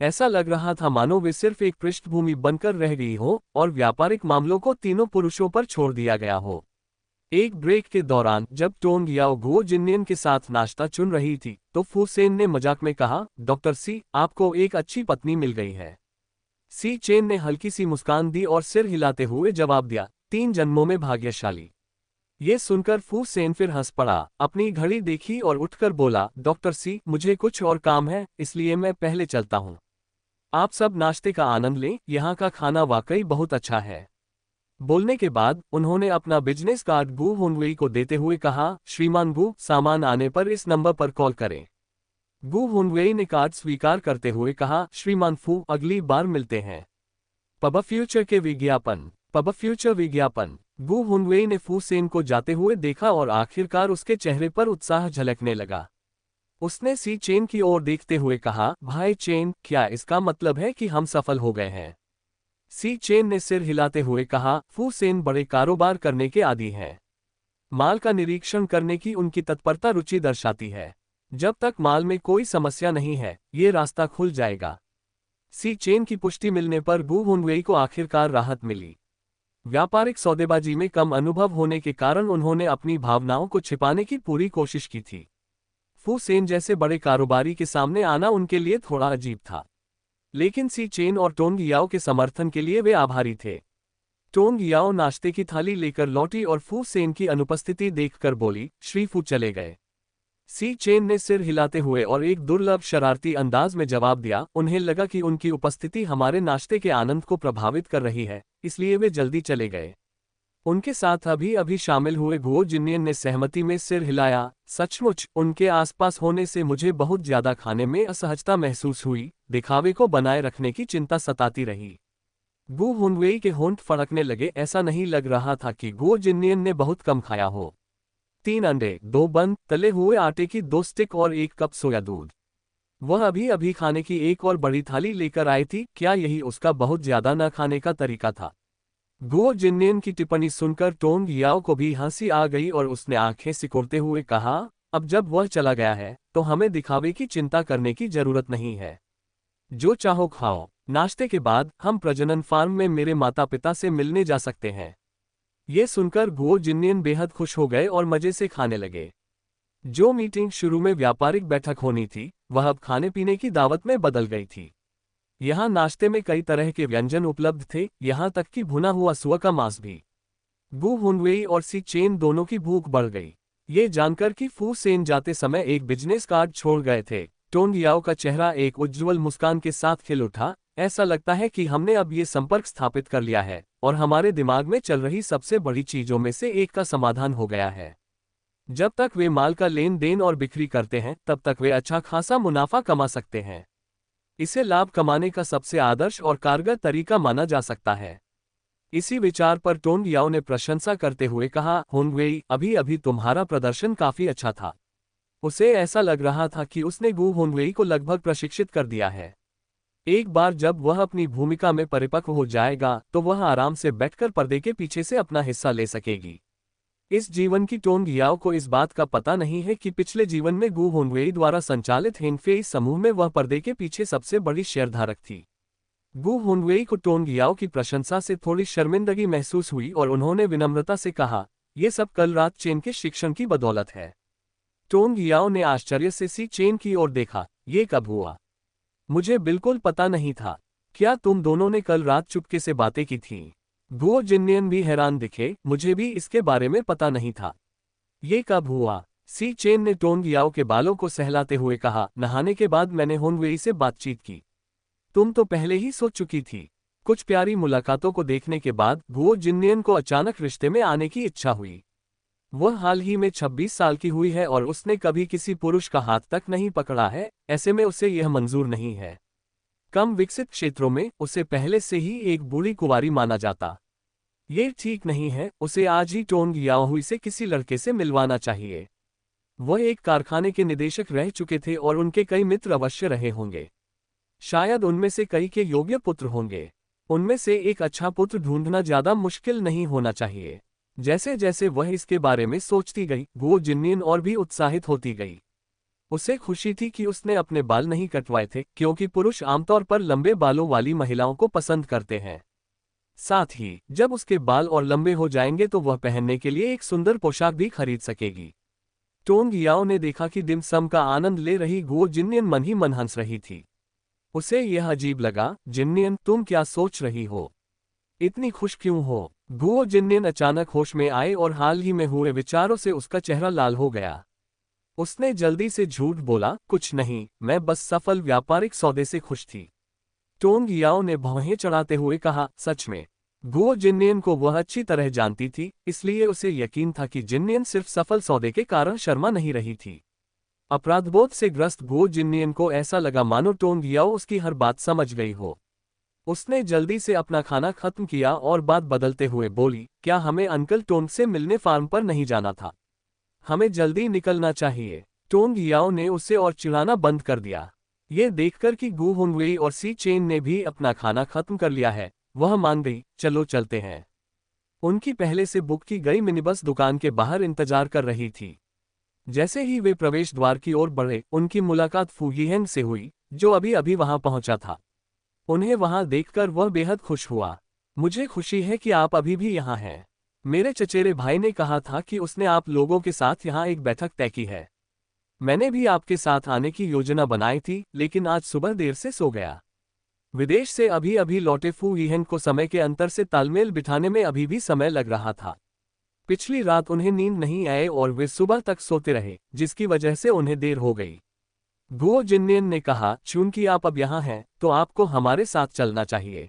ऐसा लग रहा था मानो वे सिर्फ एक पृष्ठभूमि बनकर रह गई हो और व्यापारिक मामलों को तीनों पुरुषों पर छोड़ दिया गया हो। एक ब्रेक के दौरान जब टोंग याओ गुओ जिननियन के साथ नाश्ता चुन रही थी तो फू सेन ने मजाक में कहा, डॉक्टर सी, आपको एक अच्छी पत्नी मिल गई है। सी चेन ने हल्की सी मुस्कान दी और सिर हिलाते हुए जवाब दिया, 3 जन्मों में भाग्यशाली। ये सुनकर फू सेन फिर हंस पड़ा, अपनी घड़ी देखी और उठकर बोला, डॉक्टर सी, मुझे कुछ और काम है, इसलिए मैं पहले चलता हूँ। आप सब नाश्ते का आनंद लें, यहाँ का खाना वाकई बहुत अच्छा है। बोलने के बाद उन्होंने अपना बिजनेस कार्ड गु हुनवेई को देते हुए कहा, श्रीमान गु, सामान आने पर इस नंबर पर कॉल करें। गु हुनवेई ने कार्ड स्वीकार करते हुए कहा, श्रीमान फू, अगली बार मिलते हैं। पब फ्यूचर के विज्ञापन। पब फ्यूचर विज्ञापन। गु हुनवेई ने फू सेन को जाते हुए देखा और आखिरकार उसके चेहरे पर उत्साह झलकने लगा। उसने सी चेन की ओर देखते हुए कहा, भाई चेन, क्या इसका मतलब है कि हम सफल हो गए हैं? सी चेन ने सिर हिलाते हुए कहा, फू सेन बड़े कारोबार करने के आदी हैं। माल का निरीक्षण करने की उनकी तत्परता रुचि दर्शाती है। जब तक माल में कोई समस्या नहीं है, ये रास्ता खुल जाएगा। सी चेन की पुष्टि मिलने पर गु हुनवेई को आखिरकार राहत मिली। व्यापारिक सौदेबाजी में कम अनुभव होने के कारण उन्होंने अपनी भावनाओं को छिपाने की पूरी कोशिश की थी। फू सेन जैसे बड़े कारोबारी के सामने आना उनके लिए थोड़ा अजीब था, लेकिन सी चेन और टोंग याओ के समर्थन के लिए वे आभारी थे। टोंग याओ नाश्ते की थाली लेकर लौटी और फू सेन की अनुपस्थिति देखकर बोली, श्री फू चले गए। सी चेन ने सिर हिलाते हुए और एक दुर्लभ शरारती अंदाज में जवाब दिया, उन्हें लगा कि उनकी उपस्थिति हमारे नाश्ते के आनंद को प्रभावित कर रही है, इसलिए वे जल्दी चले गए। उनके साथ अभी अभी शामिल हुए गुओ जिन्नियन ने सहमति में सिर हिलाया। सचमुच, उनके आसपास होने से मुझे बहुत ज्यादा खाने में असहजता महसूस हुई, दिखावे को बनाए रखने की चिंता सताती रही। गु हुनवेई के होंठ फड़कने लगे। ऐसा नहीं लग रहा था कि गुओ जिन्नियन ने बहुत कम खाया हो। 3 अंडे, 2 बन, तले हुए आटे की 2 स्टिक और 1 कप सोया दूध। वह अभी अभी खाने की एक और बड़ी थाली लेकर आई थी। क्या यही उसका बहुत ज्यादा न खाने का तरीका था? गुओ जिन्नियन की टिप्पणी सुनकर टोंग याओ को भी हंसी आ गई और उसने आंखें सिकोड़ते हुए कहा, अब जब वह चला गया है तो हमें दिखावे की चिंता करने की जरूरत नहीं है। जो चाहो खाओ। नाश्ते के बाद हम प्रजनन फार्म में मेरे माता पिता से मिलने जा सकते हैं। ये सुनकर गुओ जिन्नियन बेहद खुश हो गए और मजे से खाने लगे। जो मीटिंग शुरू में व्यापारिक बैठक होनी थी, वह अब खाने पीने की दावत में बदल गई थी। यहाँ नाश्ते में कई तरह के व्यंजन उपलब्ध थे, यहाँ तक कि भुना हुआ सुअर का मांस भी। गु हुनवेई और सी चेन दोनों की भूख बढ़ गई। ये जानकर कि फू सेन जाते समय एक बिजनेस कार्ड छोड़ गए थे, टोंग याओ का चेहरा एक उज्ज्वल मुस्कान के साथ खिल उठा। ऐसा लगता है कि हमने अब ये संपर्क स्थापित कर लिया है और हमारे दिमाग में चल रही सबसे बड़ी चीजों में से एक का समाधान हो गया है। जब तक वे माल का लेन देन और बिक्री करते हैं, तब तक वे अच्छा खासा मुनाफा कमा सकते हैं। इसे लाभ कमाने का सबसे आदर्श और कारगर तरीका माना जा सकता है। इसी विचार पर टोंग याओ ने प्रशंसा करते हुए कहा, हुनवेई, अभी अभी तुम्हारा प्रदर्शन काफी अच्छा था। उसे ऐसा लग रहा था कि उसने गु हुनवेई को लगभग प्रशिक्षित कर दिया है। एक बार जब वह अपनी भूमिका में परिपक्व हो जाएगा तो वह आराम से बैठकर पर्दे के पीछे से अपना हिस्सा ले सकेगी। इस जीवन की टोंग याओ को इस बात का पता नहीं है कि पिछले जीवन में गु हुनवेई द्वारा संचालित हेनफेई समूह में वह पर्दे के पीछे सबसे बड़ी शेयरधारक थी। गु हुनवेई को टोंग याओ की प्रशंसा से थोड़ी शर्मिंदगी महसूस हुई और उन्होंने विनम्रता से कहा, यह सब कल रात चेन के शिक्षण की बदौलत है। टोंग याओ ने आश्चर्य से सी चेन की ओर देखा, ये कब हुआ? मुझे बिल्कुल पता नहीं था। क्या तुम दोनों ने कल रात चुपके से बातें की थीं? गुओ जिन्नियन भी हैरान दिखे, मुझे भी इसके बारे में पता नहीं था। ये कब हुआ? सी चेन ने टोंग याओ के बालों को सहलाते हुए कहा, नहाने के बाद मैंने हुनवेई से बातचीत की। तुम तो पहले ही सो चुकी थी। कुछ प्यारी मुलाकातों को देखने के बाद गुओ जिन्नियन को अचानक रिश्ते में आने की इच्छा हुई। वह हाल ही में 26 साल की हुई है और उसने कभी किसी पुरुष का हाथ तक नहीं पकड़ा है, ऐसे में उसे यह मंजूर नहीं है। कम विकसित क्षेत्रों में उसे पहले से ही एक बूढ़ी कुंवारी माना जाता। ये ठीक नहीं है, उसे आज ही टोंग याओहुई से किसी लड़के से मिलवाना चाहिए। वह एक कारखाने के निदेशक रह चुके थे और उनके कई मित्र अवश्य रहे होंगे। शायद उनमें से कई के योग्य पुत्र होंगे। उनमें से एक अच्छा पुत्र ढूंढना ज्यादा मुश्किल नहीं होना चाहिए। जैसे जैसे वह इसके बारे में सोचती गई, गुओ जिन्नियन और भी उत्साहित होती गई। उसे खुशी थी कि उसने अपने बाल नहीं कटवाए थे, क्योंकि पुरुष आमतौर पर लंबे बालों वाली महिलाओं को पसंद करते हैं। साथ ही जब उसके बाल और लंबे हो जाएंगे तो वह पहनने के लिए एक सुंदर पोशाक भी खरीद सकेगी। टोंग याओ ने देखा कि डिम सम का आनंद ले रही गुओ जिन्नियन मन ही मन हंस रही थी। उसे यह अजीब लगा, जिन्नियन, तुम क्या सोच रही हो? इतनी खुश क्यों हो? गुओ जिन्नियन अचानक होश में आए और हाल ही में हुए विचारों से उसका चेहरा लाल हो गया। उसने जल्दी से झूठ बोला, कुछ नहीं, मैं बस सफल व्यापारिक सौदे से खुश थी। टोंग याओ ने भौहें चढ़ाते हुए कहा, सच में? गुओ जिन्नियन को वह अच्छी तरह जानती थी, इसलिए उसे यकीन था कि जिन्नियन सिर्फ सफल सौदे के कारण शर्मा नहीं रही थी। अपराधबोध से ग्रस्त गो जिन्नियन को ऐसा लगा मानो टोंग याओ उसकी हर बात समझ गई हो। उसने जल्दी से अपना खाना खत्म किया और बात बदलते हुए बोली, क्या हमें अंकल टोंग से मिलने फार्म पर नहीं जाना था? हमें जल्दी निकलना चाहिए। टोंग याओ ने उसे और चिढ़ाना बंद कर दिया। ये देखकर कि गु हुंगवेई और सी चेन ने भी अपना खाना खत्म कर लिया है, वह मान गई, चलो चलते हैं। उनकी पहले से बुक की गई मिनीबस दुकान के बाहर इंतजार कर रही थी। जैसे ही वे प्रवेश द्वार की ओर बढ़े, उनकी मुलाकात फू यिहेंग से हुई, जो अभी अभी वहां पहुंचा था। उन्हें वहां देखकर वह बेहद खुश हुआ। मुझे खुशी है कि आप अभी भी यहाँ हैं। मेरे चचेरे भाई ने कहा था कि उसने आप लोगों के साथ यहाँ एक बैठक तय की है। मैंने भी आपके साथ आने की योजना बनाई थी, लेकिन आज सुबह देर से सो गया। विदेश से अभी अभी लौटे फू यिहेंग को समय के अंतर से तालमेल बिठाने में अभी भी समय लग रहा था। पिछली रात उन्हें नींद नहीं आए और वे सुबह तक सोते रहे, जिसकी वजह से उन्हें देर हो गई। गुओ जिन्नियन ने कहा, चूंकि आप अब यहाँ हैं, तो आपको हमारे साथ चलना चाहिए।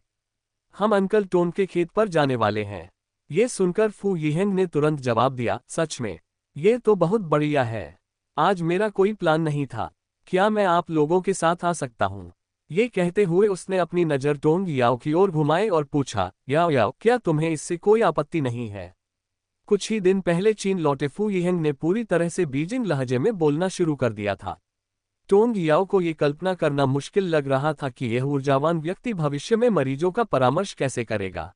हम अंकल टोन के खेत पर जाने वाले हैं। ये सुनकर फू यिहेंग ने तुरंत जवाब दिया, सच में? ये तो बहुत बढ़िया है। आज मेरा कोई प्लान नहीं था। क्या मैं आप लोगों के साथ आ सकता हूँ? ये कहते हुए उसने अपनी नज़र टोंग याओ की ओर घुमाई और पूछा, याओ याओ, क्या तुम्हें इससे कोई आपत्ति नहीं है? कुछ ही दिन पहले चीन लौटे फू यिहेंग ने पूरी तरह से बीजिंग लहजे में बोलना शुरू कर दिया था। टोंग याओ को ये कल्पना करना मुश्किल लग रहा था कि यह ऊर्जावान व्यक्ति भविष्य में मरीजों का परामर्श कैसे करेगा।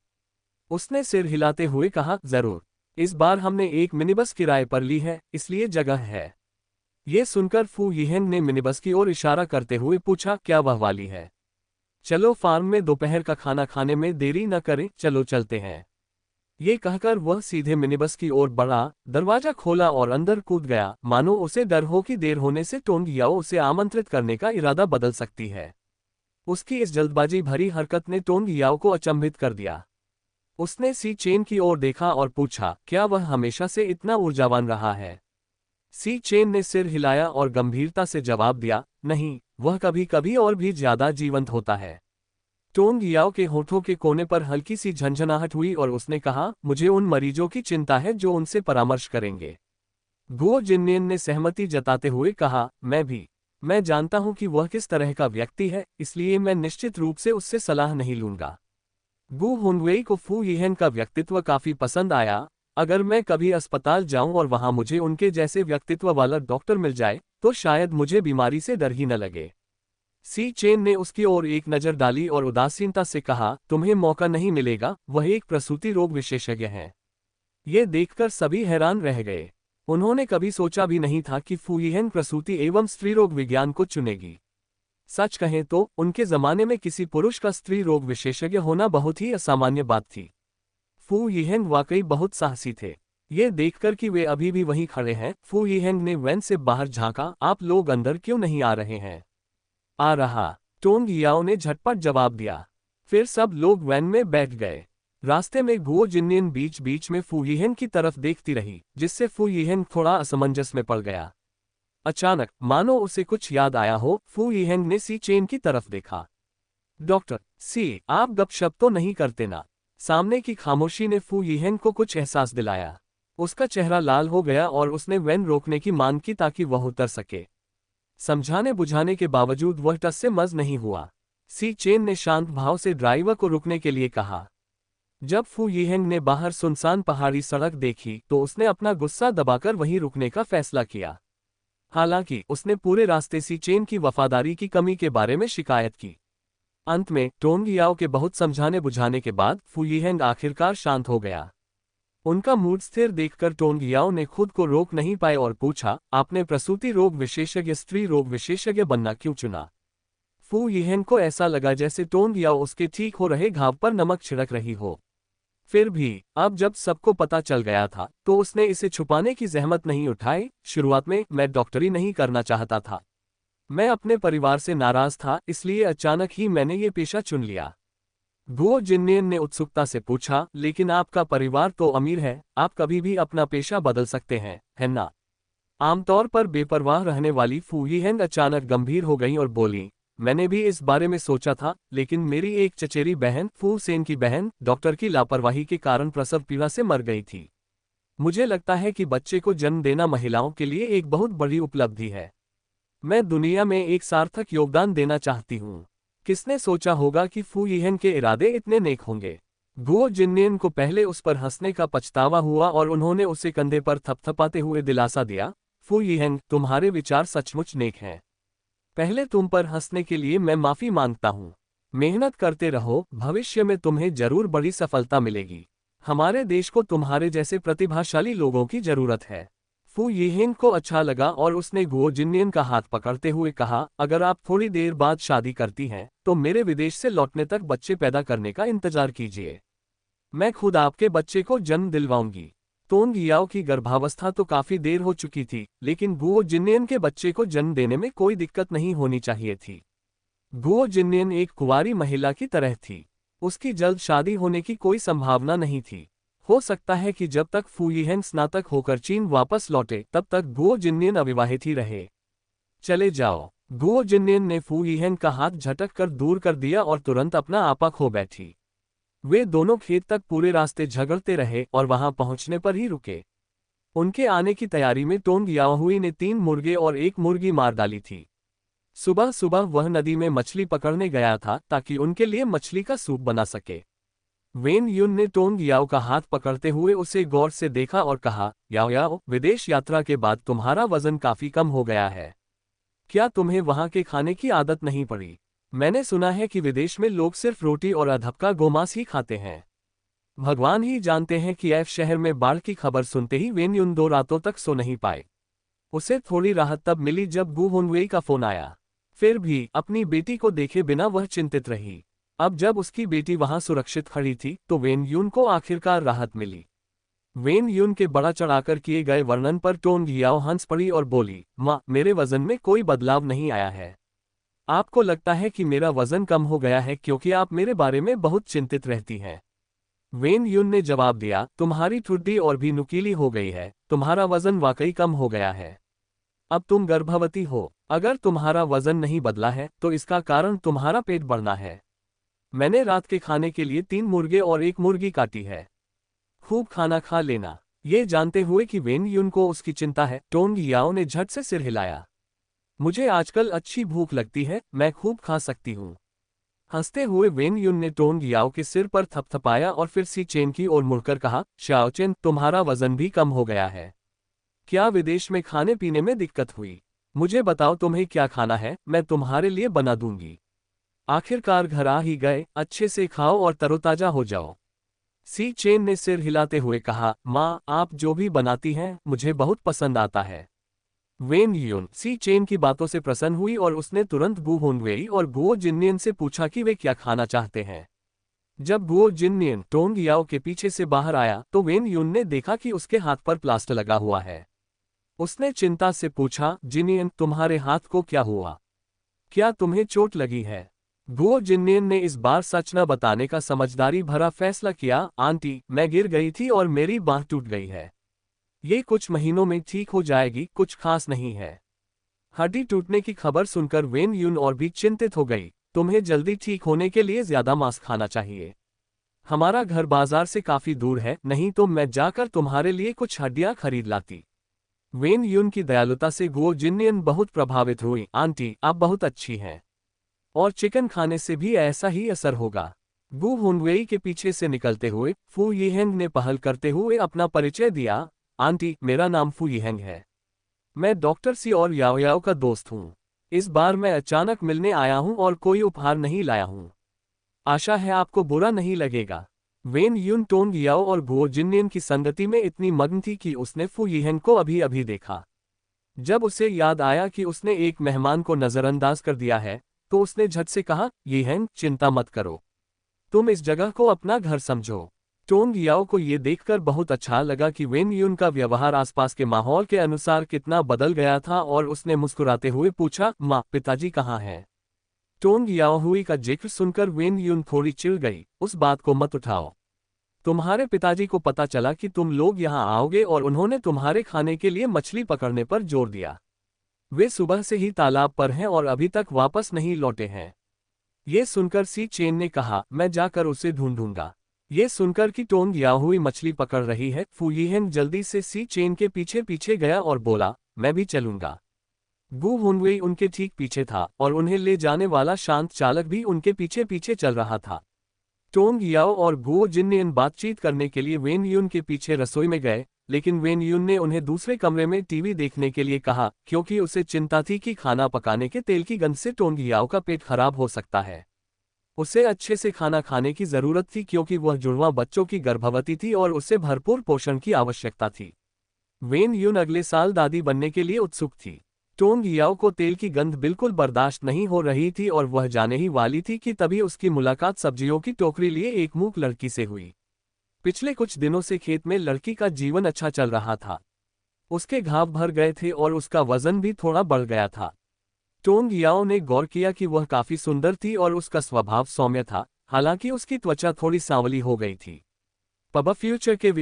उसने सिर हिलाते हुए कहा, जरूर। इस बार हमने एक मिनीबस किराए पर ली है, इसलिए जगह है। ये सुनकर फू यिहेंग ने मिनीबस की ओर इशारा करते हुए पूछा, क्या वह वाली है? चलो फार्म में दोपहर का खाना खाने में देरी न करें, चलो चलते हैं। ये कहकर वह सीधे मिनीबस की ओर बढ़ा, दरवाजा खोला और अंदर कूद गया, मानो उसे डर हो कि देर होने से टोंग याओ उसे आमंत्रित करने का इरादा बदल सकती है। उसकी इस जल्दबाजी भरी हरकत ने टोंग याओ को अचंभित कर दिया। उसने सी चेन की ओर देखा और पूछा, क्या वह हमेशा से इतना ऊर्जावान रहा है? सी चेन ने सिर हिलाया और गंभीरता से जवाब दिया, नहीं, वह कभी कभी और भी ज्यादा जीवंत होता है। टोंग याओ के होठों के कोने पर हल्की सी झंझनाहट हुई और उसने कहा, मुझे उन मरीजों की चिंता है जो उनसे परामर्श करेंगे। गुओ जिन्नियन ने सहमति जताते हुए कहा, मैं भी। मैं जानता हूं कि वह किस तरह का व्यक्ति है, इसलिए मैं निश्चित रूप से उससे सलाह नहीं लूंगा। गु हुंगवेई को फू यिहेंग का व्यक्तित्व काफी पसंद आया। अगर मैं कभी अस्पताल जाऊं और वहां मुझे उनके जैसे व्यक्तित्व वाला डॉक्टर मिल जाए, तो शायद मुझे बीमारी से डर ही न लगे। सी चेन ने उसकी ओर एक नज़र डाली और उदासीनता से कहा, तुम्हें मौका नहीं मिलेगा, वह एक प्रसूति रोग विशेषज्ञ हैं। ये देखकर सभी हैरान रह गए। उन्होंने कभी सोचा भी नहीं था कि फू यिहेंग प्रसूति एवं स्त्री रोग विज्ञान को चुनेगी। सच कहें तो उनके जमाने में किसी पुरुष का स्त्री रोग विशेषज्ञ होना बहुत ही असामान्य बात थी। फू यिहेंग वाकई बहुत साहसी थे। ये देखकर कि वे अभी भी वहीं खड़े हैं, फू यिहेंग ने वैन से बाहर झांका, आप लोग अंदर क्यों नहीं आ रहे हैं? आ रहा, टोंग याओ ने झटपट जवाब दिया। फिर सब लोग वैन में बैठ गए। रास्ते में गुओ जिन्नियन बीच बीच में फू यिहेंग की तरफ देखती रही, जिससे फू यिहेंग थोड़ा असमंजस में पड़ गया। अचानक, मानो उसे कुछ याद आया हो, फू यिहेंग ने सी चेन की तरफ देखा। डॉक्टर सी, आप गपशप तो नहीं करते ना? सामने की खामोशी ने फू यिहेंग को कुछ एहसास दिलाया। उसका चेहरा लाल हो गया और उसने वैन रोकने की मांग की ताकि वह उतर सके। समझाने बुझाने के बावजूद वह टस से मज नहीं हुआ। सी चेन ने शांत भाव से ड्राइवर को रुकने के लिए कहा। जब फू यिहेंग ने बाहर सुनसान पहाड़ी सड़क देखी तो उसने अपना गुस्सा दबाकर वहीं रुकने का फैसला किया। हालांकि उसने पूरे रास्ते सी चेन की वफादारी की कमी के बारे में शिकायत की। अंत में टोंग याओ के बहुत समझाने बुझाने के बाद फू यिहेंग आखिरकार शांत हो गया। उनका मूड स्थिर देखकर टोंग याओ ने खुद को रोक नहीं पाए और पूछा, आपने प्रसूति रोग विशेषज्ञ स्त्री रोग विशेषज्ञ बनना क्यों चुना? फू यिहेंग को ऐसा लगा जैसे टोंग याओ उसके ठीक हो रहे घाव पर नमक छिड़क रही हो। फिर भी अब जब सबको पता चल गया था तो उसने इसे छुपाने की जहमत नहीं उठाई। शुरुआत में मैं डॉक्टरी नहीं करना चाहता था। मैं अपने परिवार से नाराज था, इसलिए अचानक ही मैंने ये पेशा चुन लिया। गुओ जिन्नियन ने उत्सुकता से पूछा, लेकिन आपका परिवार तो अमीर है, आप कभी भी अपना पेशा बदल सकते हैं, है ना? आमतौर पर बेपरवाह रहने वाली फू यिहेंग अचानक गंभीर हो गईं और बोली, मैंने भी इस बारे में सोचा था, लेकिन मेरी एक चचेरी बहन, फू सेन की बहन, डॉक्टर की लापरवाही के कारण प्रसव पीड़ा से मर गई थी। मुझे लगता है कि बच्चे को जन्म देना महिलाओं के लिए एक बहुत बड़ी उपलब्धि है। मैं दुनिया में एक सार्थक योगदान देना चाहती हूँ। किसने सोचा होगा कि फू यिहेंग के इरादे इतने नेक होंगे। गुओ जिननियन को पहले उस पर हंसने का पछतावा हुआ और उन्होंने उसे कंधे पर थपथपाते हुए दिलासा दिया, फू यिहेंग, तुम्हारे विचार सचमुच नेक हैं। पहले तुम पर हंसने के लिए मैं माफी मांगता हूँ। मेहनत करते रहो, भविष्य में तुम्हें जरूर बड़ी सफलता मिलेगी। हमारे देश को तुम्हारे जैसे प्रतिभाशाली लोगों की जरूरत है। फू यिहेंग को अच्छा लगा और उसने गुओ जिननियन का हाथ पकड़ते हुए कहा, अगर आप थोड़ी देर बाद शादी करती हैं, तो मेरे विदेश से लौटने तक बच्चे पैदा करने का इंतजार कीजिए। मैं खुद आपके बच्चे को जन्म दिलवाऊंगी। तोंग याओ की गर्भावस्था तो काफी देर हो चुकी थी, लेकिन गुओ जिननियन के बच्चे को जन्म देने में कोई दिक्कत नहीं होनी चाहिए थी। गुओ जिननियन एक कुंवारी महिला की तरह थी। उसकी जल्द शादी होने की कोई संभावना नहीं थी। हो सकता है कि जब तक फू यिहेंग स्नातक होकर चीन वापस लौटे तब तक गुओ जिननियन अविवाहित ही रहे। चले जाओ। गुओ जिननियन ने फू यिहेंग का हाथ झटक कर दूर कर दिया और तुरंत अपना आपा खो बैठी। वे दोनों खेत तक पूरे रास्ते झगड़ते रहे और वहां पहुंचने पर ही रुके। उनके आने की तैयारी में टोंग याओहुई ने 3 मुर्गे और 1 मुर्गी मार डाली थी। सुबह सुबह वह नदी में मछली पकड़ने गया था ताकि उनके लिए मछली का सूप बना सके। वेन युन ने टोंग याओ का हाथ पकड़ते हुए उसे गौर से देखा और कहा, याओ याओ, विदेश यात्रा के बाद तुम्हारा वजन काफी कम हो गया है। क्या तुम्हें वहां के खाने की आदत नहीं पड़ी? मैंने सुना है कि विदेश में लोग सिर्फ रोटी और अधपका गोमांस ही खाते हैं। भगवान ही जानते हैं कि एफ शहर में बाढ़ की खबर सुनते ही वेन युन 2 रातों तक सो नहीं पाए। उसे थोड़ी राहत तब मिली जब गु हुनवेई का फोन आया। फिर भी अपनी बेटी को देखे बिना वह चिंतित रही। अब जब उसकी बेटी वहां सुरक्षित खड़ी थी तो वेन युन को आखिरकार राहत मिली। वेन युन के बड़ा चढ़ाकर किए गए वर्णन पर टोंग याओ हंस पड़ी और बोली, माँ, मेरे वजन में कोई बदलाव नहीं आया है। आपको लगता है कि मेरा वजन कम हो गया है क्योंकि आप मेरे बारे में बहुत चिंतित रहती हैं। वेन युन ने जवाब दिया, तुम्हारी ठुड्डी और भी नुकीली हो गई है, तुम्हारा वजन वाकई कम हो गया है। अब तुम गर्भवती हो। अगर तुम्हारा वजन नहीं बदला है तो इसका कारण तुम्हारा पेट बढ़ना है। मैंने रात के खाने के लिए 3 मुर्गे और 1 मुर्गी काटी है। खूब खाना खा लेना। ये जानते हुए कि वेन युन को उसकी चिंता है, टोंग याओ ने झट से सिर हिलाया। मुझे आजकल अच्छी भूख लगती है, मैं खूब खा सकती हूँ। हंसते हुए वेन युन ने टोंग याओ के सिर पर थपथपाया और फिर सी चेन की ओर मुड़कर कहा, शाओ चेन, तुम्हारा वजन भी कम हो गया है। क्या विदेश में खाने पीने में दिक्कत हुई? मुझे बताओ तुम्हें क्या खाना है, मैं तुम्हारे लिए बना दूंगी। आखिरकार घर आ ही गए, अच्छे से खाओ और तरोताजा हो जाओ। सी चेन ने सिर हिलाते हुए कहा, माँ, आप जो भी बनाती हैं मुझे बहुत पसंद आता है। वेन युन सी चेन की बातों से प्रसन्न हुई और उसने तुरंत गु हुनवेई और गुओ जिननियन से पूछा कि वे क्या खाना चाहते हैं। जब गुओ जिननियन टोंग याओ के पीछे से बाहर आया तो वेन युन ने देखा कि उसके हाथ पर प्लास्टर लगा हुआ है। उसने चिंता से पूछा, जिननियन, तुम्हारे हाथ को क्या हुआ? क्या तुम्हें चोट लगी है? गुओ जिननियन ने इस बार सच न बताने का समझदारी भरा फैसला किया, आंटी, मैं गिर गई थी और मेरी बांह टूट गई है। ये कुछ महीनों में ठीक हो जाएगी, कुछ खास नहीं है। हड्डी टूटने की खबर सुनकर वेन युन और भी चिंतित हो गई। तुम्हें जल्दी ठीक होने के लिए ज्यादा मांस खाना चाहिए। हमारा घर बाजार से काफी दूर है, नहीं तो मैं जाकर तुम्हारे लिए कुछ हड्डियां खरीद लाती। वेन युन की दयालुता से गुओ जिननियन बहुत प्रभावित हुई। आंटी, आप बहुत अच्छी हैं। और चिकन खाने से भी ऐसा ही असर होगा। गु हुनवेई के पीछे से निकलते हुए फू यिहेंग ने पहल करते हुए अपना परिचय दिया। आंटी, मेरा नाम फू यिहेंग है। मैं डॉक्टर सी और याओ याओ का दोस्त हूँ। इस बार मैं अचानक मिलने आया हूँ और कोई उपहार नहीं लाया हूँ। आशा है आपको बुरा नहीं लगेगा। वेन युन टोंग याओ और गुओ जिननियन की संगति में इतनी मग्न थी कि उसने फू यिहेंग को अभी अभी देखा। जब उसे याद आया कि उसने एक मेहमान को नजरअंदाज कर दिया है तो उसने झट से कहा, यिहेंग, चिंता मत करो। तुम इस जगह को अपना घर समझो। टोंग याओ को ये देखकर बहुत अच्छा लगा कि वेन युन का व्यवहार आसपास के माहौल के अनुसार कितना बदल गया था और उसने मुस्कुराते हुए पूछा, माँ, पिताजी कहाँ हैं? टोंग याओहुई का जिक्र सुनकर वेन युन थोड़ी चिढ़ गई। उस बात को मत उठाओ। तुम्हारे पिताजी को पता चला कि तुम लोग यहाँ आओगे और उन्होंने तुम्हारे खाने के लिए मछली पकड़ने पर जोर दिया। वे सुबह से ही तालाब पर हैं और अभी तक वापस नहीं लौटे हैं। ये सुनकर सी चेन ने कहा, मैं जाकर उसे ढूंढूंगा। ये सुनकर कि टोंग याओहुई मछली पकड़ रही है, फू यिहेंग जल्दी से सी चेन के पीछे पीछे गया और बोला, मैं भी चलूंगा। गु हुनवेई उनके ठीक पीछे था और उन्हें ले जाने वाला शांत चालक भी उनके पीछे पीछे चल रहा था। टोंग याओ और गुओ जिनयन बातचीत करने के लिए वेन यून के पीछे रसोई में गए, लेकिन वेन यून ने उन्हें दूसरे कमरे में टीवी देखने के लिए कहा क्योंकि उसे चिंता थी कि खाना पकाने के तेल की गंध से टोंग याओ का पेट खराब हो सकता है। उसे अच्छे से खाना खाने की जरूरत थी क्योंकि वह जुड़वां बच्चों की गर्भवती थी और उसे भरपूर पोषण की आवश्यकता थी। वेन यून अगले साल दादी बनने के लिए उत्सुक थी। टोंग याओ को तेल की गंध बिल्कुल बर्दाश्त नहीं हो रही थी और वह जाने ही वाली थी कि तभी उसकी मुलाकात सब्जियों की टोकरी लिए एक मूक लड़की से हुई। पिछले कुछ दिनों से खेत में लड़की का जीवन अच्छा चल रहा था। उसके घाव भर गए थे और उसका वजन भी थोड़ा बढ़ गया था। टोंग याओ ने गौर किया कि वह काफी सुंदर थी और उसका स्वभाव सौम्य था, हालांकि उसकी त्वचा थोड़ी सांवली हो गई थी। पब फ्यूचर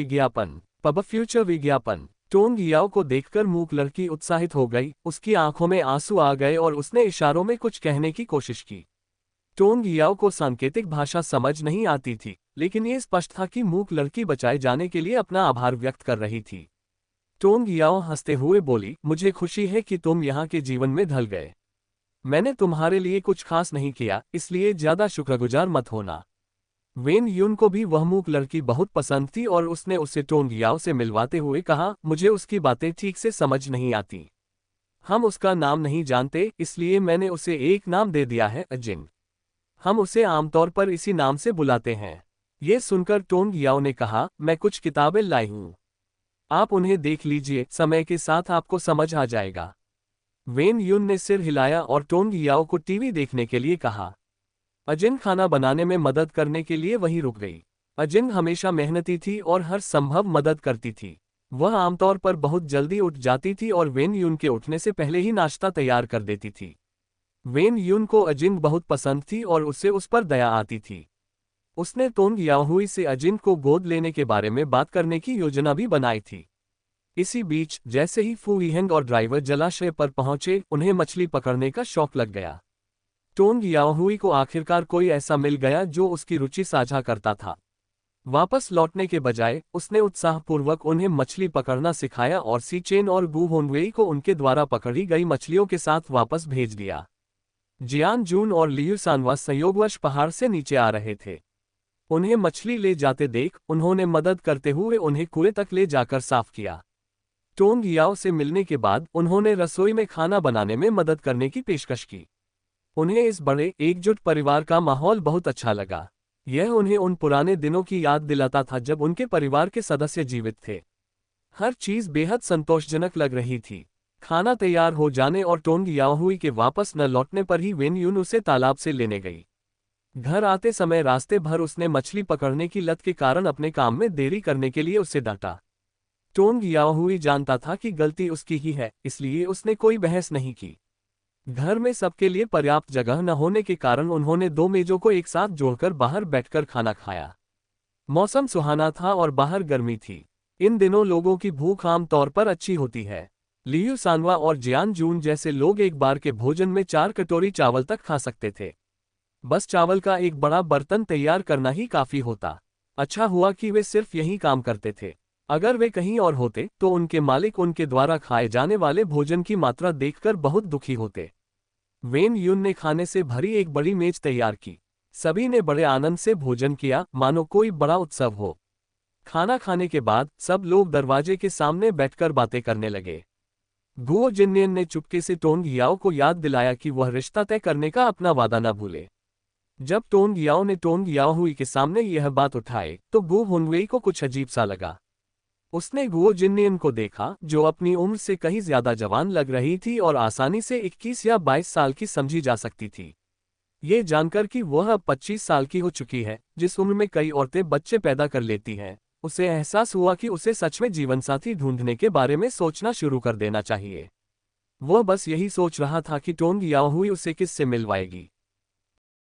विज्ञापन। टोंग याओ को देखकर मूक लड़की उत्साहित हो गई, उसकी आंखों में आंसू आ गए और उसने इशारों में कुछ कहने की कोशिश की। टोंग याओ को सांकेतिक भाषा समझ नहीं आती थी, लेकिन ये स्पष्ट था कि मूक लड़की बचाए जाने के लिए अपना आभार व्यक्त कर रही थी। टोंग याओ हंसते हुए बोली, मुझे खुशी है कि तुम यहाँ के जीवन में ढल गए। मैंने तुम्हारे लिए कुछ खास नहीं किया, इसलिए ज्यादा शुक्रगुजार मत होना। वेन यून को भी वह मूक लड़की बहुत पसंद थी और उसने उसे टोंग याओ से मिलवाते हुए कहा, मुझे उसकी बातें ठीक से समझ नहीं आती। हम उसका नाम नहीं जानते, इसलिए मैंने उसे एक नाम दे दिया है, अजिन। हम उसे आमतौर पर इसी नाम से बुलाते हैं। ये सुनकर टोंग याओ ने कहा, मैं कुछ किताबें लाई हूं, आप उन्हें देख लीजिए, समय के साथ आपको समझ आ जाएगा। वेन यून ने सिर हिलाया और टोंग याओ को टीवी देखने के लिए कहा। अजिन खाना बनाने में मदद करने के लिए वहीं रुक गई। अजिन हमेशा मेहनती थी और हर संभव मदद करती थी। वह आमतौर पर बहुत जल्दी उठ जाती थी और वेन यून के उठने से पहले ही नाश्ता तैयार कर देती थी। वेन यून को अजिन बहुत पसंद थी और उससे उस पर दया आती थी। उसने टोंग याओहुई से अजिन को गोद लेने के बारे में बात करने की योजना भी बनाई थी। इसी बीच जैसे ही फू यिहेंग और ड्राइवर जलाशय पर पहुंचे, उन्हें मछली पकड़ने का शौक लग गया। टोंग याओहुई को आखिरकार कोई ऐसा मिल गया जो उसकी रुचि साझा करता था। वापस लौटने के बजाय उसने उत्साहपूर्वक उन्हें मछली पकड़ना सिखाया और सी चेन और गु होनवेई को उनके द्वारा पकड़ी गई मछलियों के साथ वापस भेज दिया। जियान जून और लियू सानवा संयोगवश पहाड़ से नीचे आ रहे थे। उन्हें मछली ले जाते देख उन्होंने मदद करते हुए उन्हें कुएं तक ले जाकर साफ किया। टोंग याओ से मिलने के बाद उन्होंने रसोई में खाना बनाने में मदद करने की पेशकश की। उन्हें इस बड़े एकजुट परिवार का माहौल बहुत अच्छा लगा। यह उन्हें उन पुराने दिनों की याद दिलाता था जब उनके परिवार के सदस्य जीवित थे। हर चीज बेहद संतोषजनक लग रही थी। खाना तैयार हो जाने और टोंग याओहुई के वापस न लौटने पर ही वेन यून उसे तालाब से लेने गई। घर आते समय रास्ते भर उसने मछली पकड़ने की लत के कारण अपने काम में देरी करने के लिए उसे डांटा। टोंग याओहुई जानता था कि गलती उसकी ही है, इसलिए उसने कोई बहस नहीं की। घर में सबके लिए पर्याप्त जगह न होने के कारण उन्होंने दो मेजों को एक साथ जोड़कर बाहर बैठकर खाना खाया। मौसम सुहाना था और बाहर गर्मी थी। इन दिनों लोगों की भूख आम तौर पर अच्छी होती है। लियू सानवा और जियान जून जैसे लोग एक बार के भोजन में 4 कटोरी चावल तक खा सकते थे। बस चावल का एक बड़ा बर्तन तैयार करना ही काफी होता। अच्छा हुआ कि वे सिर्फ यही काम करते थे। अगर वे कहीं और होते तो उनके मालिक उनके द्वारा खाए जाने वाले भोजन की मात्रा देखकर बहुत दुखी होते। वेन यून ने खाने से भरी एक बड़ी मेज तैयार की। सभी ने बड़े आनंद से भोजन किया, मानो कोई बड़ा उत्सव हो। खाना खाने के बाद सब लोग दरवाजे के सामने बैठकर बातें करने लगे। गुओ जिन्नियन ने चुपके से टोंग याओ को याद दिलाया कि वह रिश्ता तय करने का अपना वादा न भूले। जब टोंग याओ ने टोंग याओहुई के सामने यह बात उठाई तो गु होनवेई को कुछ अजीब सा लगा। उसने गुओ जिन्नियन को देखा, जो अपनी उम्र से कहीं ज्यादा जवान लग रही थी और आसानी से 21 या 22 साल की समझी जा सकती थी। ये जानकर कि वह अब 25 साल की हो चुकी है, जिस उम्र में कई औरतें बच्चे पैदा कर लेती हैं, उसे एहसास हुआ कि उसे सच में जीवनसाथी ढूंढने के बारे में सोचना शुरू कर देना चाहिए। वह बस यही सोच रहा था कि टोंग याओहुई उसे किससे मिलवाएगी।